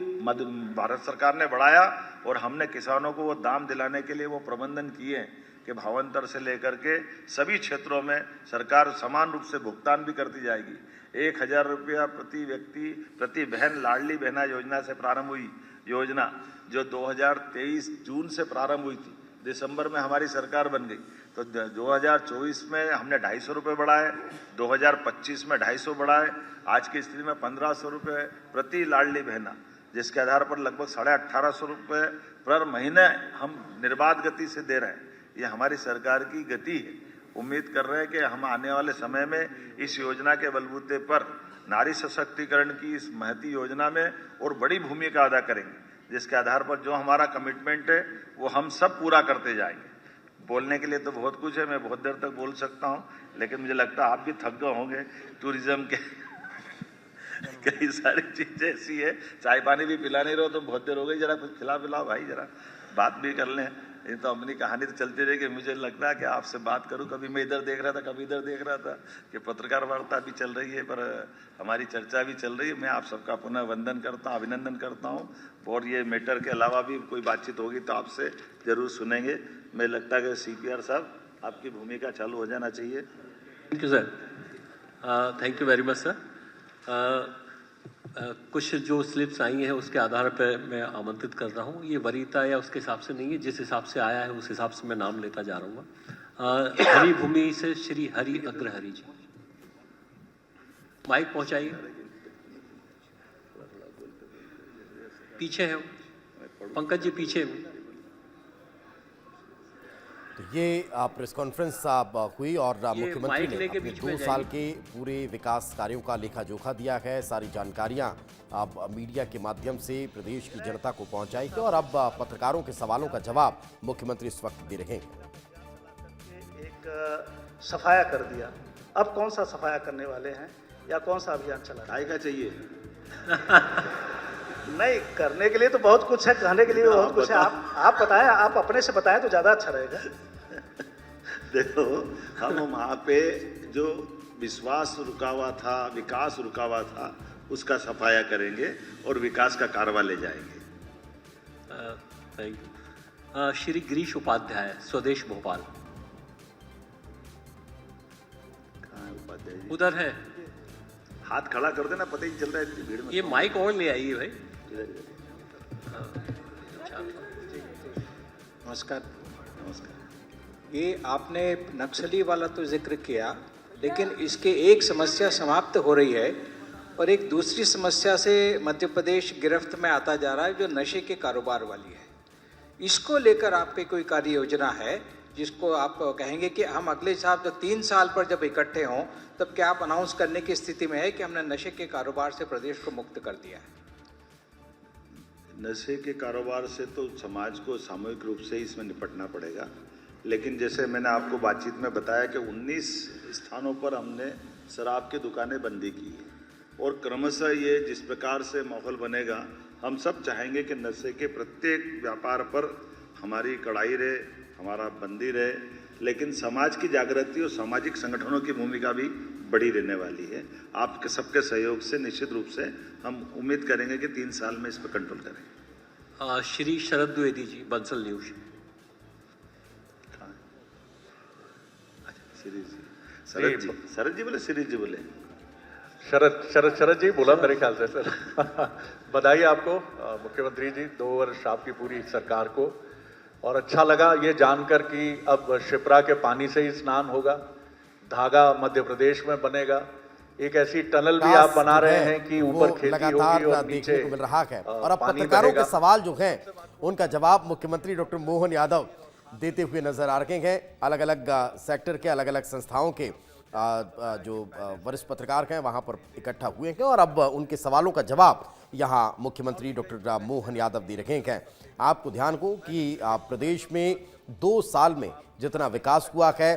भारत सरकार ने बढ़ाया और हमने किसानों को वो दाम दिलाने के लिए वो प्रबंधन किए कि भावांतर से लेकर के सभी क्षेत्रों में सरकार समान रूप से भुगतान भी करती जाएगी। 1,000 रुपया प्रति व्यक्ति प्रति बहन लाडली बहना योजना से प्रारंभ हुई योजना, जो 2023 जून से प्रारंभ हुई थी, दिसंबर में हमारी सरकार बन गई तो 2024 में हमने 250 रुपये बढ़ाए, 2025 में 250 बढ़ाए, आज की स्थिति में 1500 रुपये प्रति लाडली बहना, जिसके आधार पर लगभग 1850 रुपये पर महीने हम निर्बाध गति से दे रहे हैं। ये हमारी सरकार की गति है। उम्मीद कर रहे हैं कि हम आने वाले समय में इस योजना के बलबूते पर नारी सशक्तिकरण की इस महती योजना में और बड़ी भूमिका अदा करेंगे, जिसके आधार पर जो हमारा कमिटमेंट है वो हम सब पूरा करते जाएंगे। बोलने के लिए तो बहुत कुछ है, मैं बहुत देर तक बोल सकता हूँ, लेकिन मुझे लगता है आप भी थक गए होंगे। टूरिज्म के कई सारी चीजें ऐसी है, चाय पानी भी पिला नहीं रहो तो बहुत देर हो गई, जरा कुछ खिला पिलाओ भाई, जरा बात भी कर लें। ये तो अपनी कहानी तो चलती रहेगी। मुझे लगता है कि आपसे बात करूं, कभी मैं इधर देख रहा था, कभी इधर देख रहा था कि पत्रकार वार्ता भी चल रही है, पर हमारी चर्चा भी चल रही है। मैं आप सबका पुनः वंदन करता हूं, अभिनंदन करता हूं, और ये मैटर के अलावा भी कोई बातचीत होगी तो आपसे जरूर सुनेंगे। मुझे लगता है कि CPR साहब आपकी भूमिका चालू हो जाना चाहिए। Thank you sir, thank you very much sir. कुछ जो स्लिप्स आई हैं उसके आधार पर मैं आमंत्रित कर रहा हूँ। ये वरीयता या उसके हिसाब से नहीं है, जिस हिसाब से आया है उस हिसाब से मैं नाम लेता जा रहा हूँ। हरि भूमि से श्री हरि अग्रहरि जी, माइक पहुंचाइए। पीछे है पंकज जी, पीछे। तो ये प्रेस कॉन्फ्रेंस हुई और मुख्यमंत्री ने अपने 2 साल के पूरे विकास कार्यों का लेखा जोखा दिया है। सारी जानकारियां अब मीडिया के माध्यम से प्रदेश की जनता को पहुंचाई है और अब पत्रकारों के सवालों का जवाब मुख्यमंत्री इस वक्त दे रहे हैं। एक सफाया कर दिया, अब कौन सा सफाया करने वाले हैं या कौन सा अभियान चला? काय का चाहिए? नहीं, करने के लिए तो बहुत कुछ है, कहने के लिए बहुत कुछ है। आप बताएं, आप अपने से बताएं तो ज्यादा अच्छा रहेगा। देखो, हम वहां पे जो विश्वास रुका हुआ था, विकास रुका हुआ था, उसका सफाया करेंगे और विकास का कारवा ले जाएंगे। Thank you. श्री गिरीश उपाध्याय, स्वदेश भोपाल। उपाध्याय जी उधर है, हाथ खड़ा कर देना, पता ही नहीं चल रहा है इतनी भीड़ में। ये माइक और ले आइए भाई। नमस्कार। ये आपने नक्सली वाला तो जिक्र किया, लेकिन इसके एक समस्या समाप्त हो रही है और एक दूसरी समस्या से मध्य प्रदेश गिरफ्त में आता जा रहा है, जो नशे के कारोबार वाली है। इसको लेकर आप पे कोई कार्य योजना है जिसको आप कहेंगे कि हम अगले साल जो 3 साल पर जब इकट्ठे हों तब क्या आप अनाउंस करने की स्थिति में है कि हमने नशे के कारोबार से प्रदेश को मुक्त कर दिया है? नशे के कारोबार से तो समाज को सामूहिक रूप से इसमें निपटना पड़ेगा, लेकिन जैसे मैंने आपको बातचीत में बताया कि 19 स्थानों पर हमने शराब की दुकानें बंदी की है और क्रमशः ये जिस प्रकार से माहौल बनेगा, हम सब चाहेंगे कि नशे के प्रत्येक व्यापार पर हमारी कड़ाई रहे, हमारा बंदी रहे, लेकिन समाज की जागृति और सामाजिक संगठनों की भूमिका भी बड़ी रहने वाली है। आपके सबके सहयोग से निश्चित रूप से हम उम्मीद करेंगे कि 3 साल में इस पर कंट्रोल करें। श्री शरद द्विवेदी जी, बंसल न्यूज। शरद जी बोले, शिरीष जी बोले? शरद जी बोला मेरे ख्याल से सर। बधाई आपको मुख्यमंत्री जी, 2 वर्ष आपकी पूरी सरकार को, और अच्छा लगा ये जानकर कि अब शिप्रा के पानी से ही स्नान होगा, धागा मध्य प्रदेश में बनेगा, एक ऐसी टनल भी आप बना रहे हैं कि ऊपर खेती होगी और नीचे देखने को मिल रहा है। और अब पत्रकारों के सवाल जो हैं उनका जवाब मुख्यमंत्री डॉक्टर मोहन यादव देते हुए नजर आ रहे हैं। अलग अलग सेक्टर के, अलग अलग संस्थाओं के जो वरिष्ठ पत्रकार हैं वहां पर इकट्ठा हुए हैं और अब उनके सवालों का जवाब यहां मुख्यमंत्री डॉक्टर मोहन यादव दे रहे हैं। आपको ध्यान को कि प्रदेश में 2 साल में जितना विकास हुआ है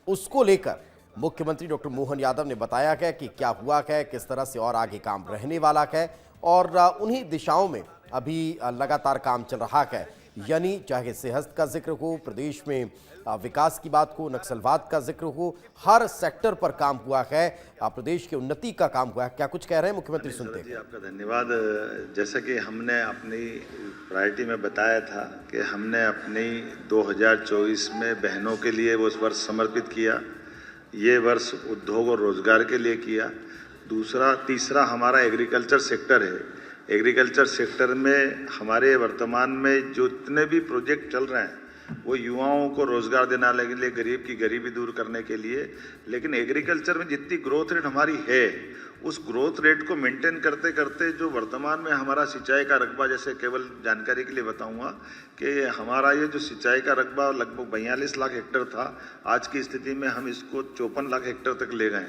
उसको लेकर मुख्यमंत्री डॉक्टर मोहन यादव ने बताया है कि क्या हुआ है, किस तरह से और आगे काम रहने वाला है, और उन्हीं दिशाओं में अभी लगातार काम चल रहा है। यानी चाहे सेहत का जिक्र हो, प्रदेश में विकास की बात हो, नक्सलवाद का जिक्र हो, हर सेक्टर पर काम हुआ है, प्रदेश की उन्नति का काम हुआ है। क्या कुछ कह रहे हैं मुख्यमंत्री, सुनते हैं। जी आपका धन्यवाद। जैसा कि हमने अपनी प्रायोरिटी में बताया था कि हमने अपनी 2024 में बहनों के लिए वो वर्ष समर्पित किया, ये वर्ष उद्योग और रोजगार के लिए किया। तीसरा हमारा एग्रीकल्चर सेक्टर है। एग्रीकल्चर सेक्टर में हमारे वर्तमान में जो इतने भी प्रोजेक्ट चल रहे हैं, वो युवाओं को रोजगार देने के लिए, गरीब की गरीबी दूर करने के लिए। लेकिन एग्रीकल्चर में जितनी ग्रोथ रेट हमारी है, उस ग्रोथ रेट को मेंटेन करते करते जो वर्तमान में हमारा सिंचाई का रकबा, जैसे केवल जानकारी के लिए बताऊंगा कि हमारा ये जो सिंचाई का रकबा लगभग 42 लाख हेक्टेयर था, आज की स्थिति में हम इसको 54 लाख हेक्टेयर तक ले गए।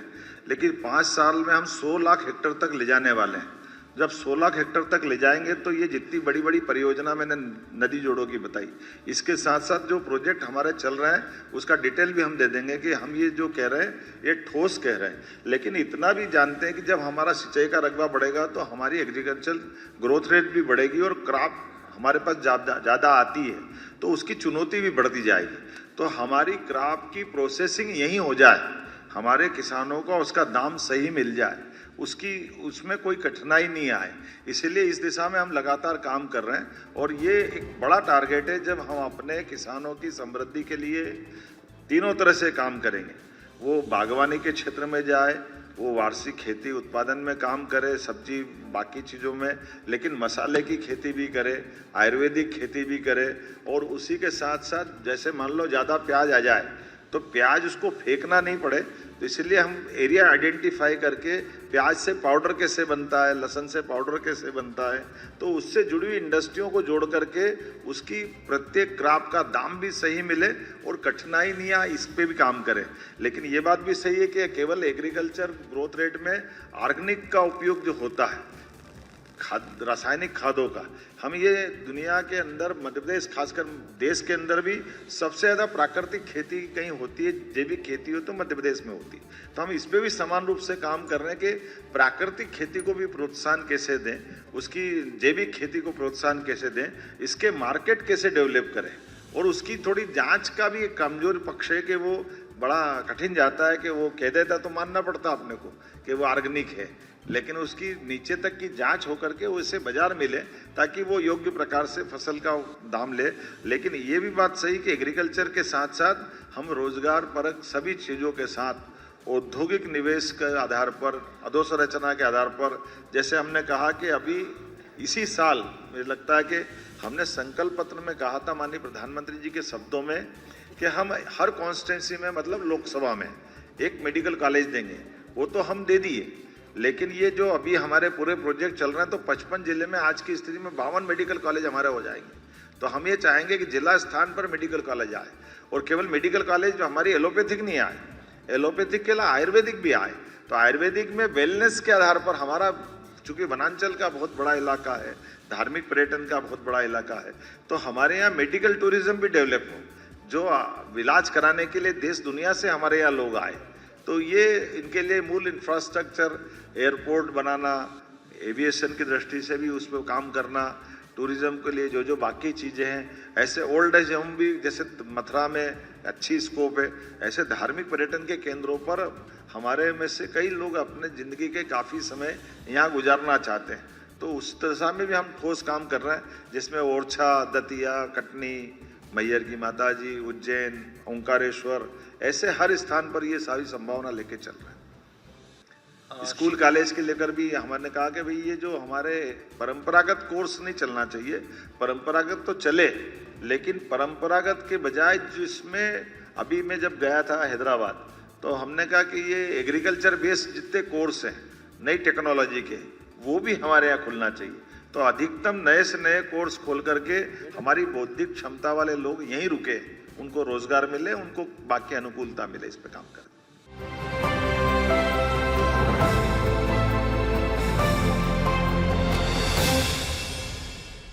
लेकिन 5 साल में हम 100 लाख हेक्टेयर तक ले जाने वाले हैं। जब 100 लाख हेक्टेयर तक ले जाएंगे तो ये जितनी बड़ी बड़ी परियोजना मैंने नदी जोड़ों की बताई, इसके साथ साथ जो प्रोजेक्ट हमारे चल रहे हैं उसका डिटेल भी हम दे देंगे कि हम ये जो कह रहे हैं ये ठोस कह रहे हैं। लेकिन इतना भी जानते हैं कि जब हमारा सिंचाई का रकबा बढ़ेगा तो हमारी एग्रीकल्चर ग्रोथ रेट भी बढ़ेगी और क्रॉप हमारे पास ज़्यादा आती है तो उसकी चुनौती भी बढ़ती जाएगी। तो हमारी क्रॉप की प्रोसेसिंग यहीं हो जाए, हमारे किसानों को उसका दाम सही मिल जाए, उसमें कोई कठिनाई नहीं आए, इसीलिए इस दिशा में हम लगातार काम कर रहे हैं। और ये एक बड़ा टारगेट है, जब हम अपने किसानों की समृद्धि के लिए तीनों तरह से काम करेंगे, वो बागवानी के क्षेत्र में जाए, वो वार्षिक खेती उत्पादन में काम करे, सब्जी बाकी चीज़ों में, लेकिन मसाले की खेती भी करे, आयुर्वेदिक खेती भी करे। और उसी के साथ साथ जैसे मान लो ज़्यादा प्याज आ जाए तो प्याज उसको फेंकना नहीं पड़े, तो इसलिए हम एरिया आइडेंटिफाई करके प्याज से पाउडर कैसे बनता है, लहसुन से पाउडर कैसे बनता है, तो उससे जुड़ी हुई इंडस्ट्रियों को जोड़ करके उसकी प्रत्येक क्रॉप का दाम भी सही मिले और कठिनाई नहीं आए, इस पे भी काम करें। लेकिन ये बात भी सही है कि केवल एग्रीकल्चर ग्रोथ रेट में ऑर्गेनिक का उपयोग जो होता है, रासायनिक खादों का, हम ये दुनिया के अंदर, मध्य प्रदेश खासकर देश के अंदर भी सबसे ज़्यादा प्राकृतिक खेती कहीं होती है, जैविक खेती हो तो मध्य प्रदेश में होती है। तो हम इस पे भी समान रूप से काम कर रहे हैं कि प्राकृतिक खेती को भी प्रोत्साहन कैसे दें, उसकी जैविक खेती को प्रोत्साहन कैसे दें, इसके मार्केट कैसे डेवलप करें। और उसकी थोड़ी जाँच का भी एक कमजोर पक्ष है कि वो बड़ा कठिन जाता है कि वो कह देता तो मानना पड़ता अपने को कि वो ऑर्गेनिक है, लेकिन उसकी नीचे तक की जांच होकर के उसे बाजार मिले ताकि वो योग्य प्रकार से फसल का दाम ले। लेकिन ये भी बात सही कि एग्रीकल्चर के साथ साथ हम रोजगार परक सभी चीज़ों के साथ औद्योगिक निवेश के आधार पर, अधोसंरचना के आधार पर, जैसे हमने कहा कि अभी इसी साल मुझे लगता है कि हमने संकल्प पत्र में कहा था माननीय प्रधानमंत्री जी के शब्दों में कि हम हर कॉन्स्टिट्यूंसी में, मतलब लोकसभा में, एक मेडिकल कॉलेज देंगे। वो तो हम दे दिए, लेकिन ये जो अभी हमारे पूरे प्रोजेक्ट चल रहे हैं तो 55 जिले में आज की स्थिति में 52 मेडिकल कॉलेज हमारे हो जाएंगे। तो हम ये चाहेंगे कि जिला स्थान पर मेडिकल कॉलेज आए, और केवल मेडिकल कॉलेज जो हमारी एलोपैथिक नहीं आए, एलोपैथिक के अलावा आयुर्वेदिक भी आए। तो आयुर्वेदिक में वेलनेस के आधार पर हमारा, चूंकि वनांचल का बहुत बड़ा इलाका है, धार्मिक पर्यटन का बहुत बड़ा इलाका है, तो हमारे यहाँ मेडिकल टूरिज्म भी डेवलप हो, जो इलाज कराने के लिए देश दुनिया से हमारे यहाँ लोग आए। तो ये इनके लिए मूल इंफ्रास्ट्रक्चर, एयरपोर्ट बनाना, एविएशन की दृष्टि से भी उस पर काम करना, टूरिज्म के लिए जो जो बाकी चीज़ें हैं, ऐसे ओल्ड एज होम भी जैसे मथुरा में अच्छी स्कोप है, ऐसे धार्मिक पर्यटन के केंद्रों पर हमारे में से कई लोग अपने ज़िंदगी के काफ़ी समय यहाँ गुजारना चाहते हैं। तो उस दिशा में भी हम ठोस काम कर रहे हैं, जिसमें ओरछा, दतिया, कटनी, मैयर की माता जी, उज्जैन, ओंकारेश्वर, ऐसे हर स्थान पर ये सारी संभावना लेके चल रहे हैं। स्कूल कॉलेज के लेकर भी हमने कहा कि भाई ये जो हमारे परंपरागत कोर्स नहीं चलना चाहिए, परंपरागत तो चले, लेकिन परंपरागत के बजाय जिसमें अभी मैं जब गया था हैदराबाद, तो हमने कहा कि ये एग्रीकल्चर बेस्ड जितने कोर्स हैं नई टेक्नोलॉजी के, वो भी हमारे यहाँ खुलना चाहिए। तो अधिकतम नए से नए कोर्स खोल करके हमारी बौद्धिक क्षमता वाले लोग यहीं रुके, उनको रोजगार मिले, उनको बाकी अनुकूलता मिले, इस पे काम करें।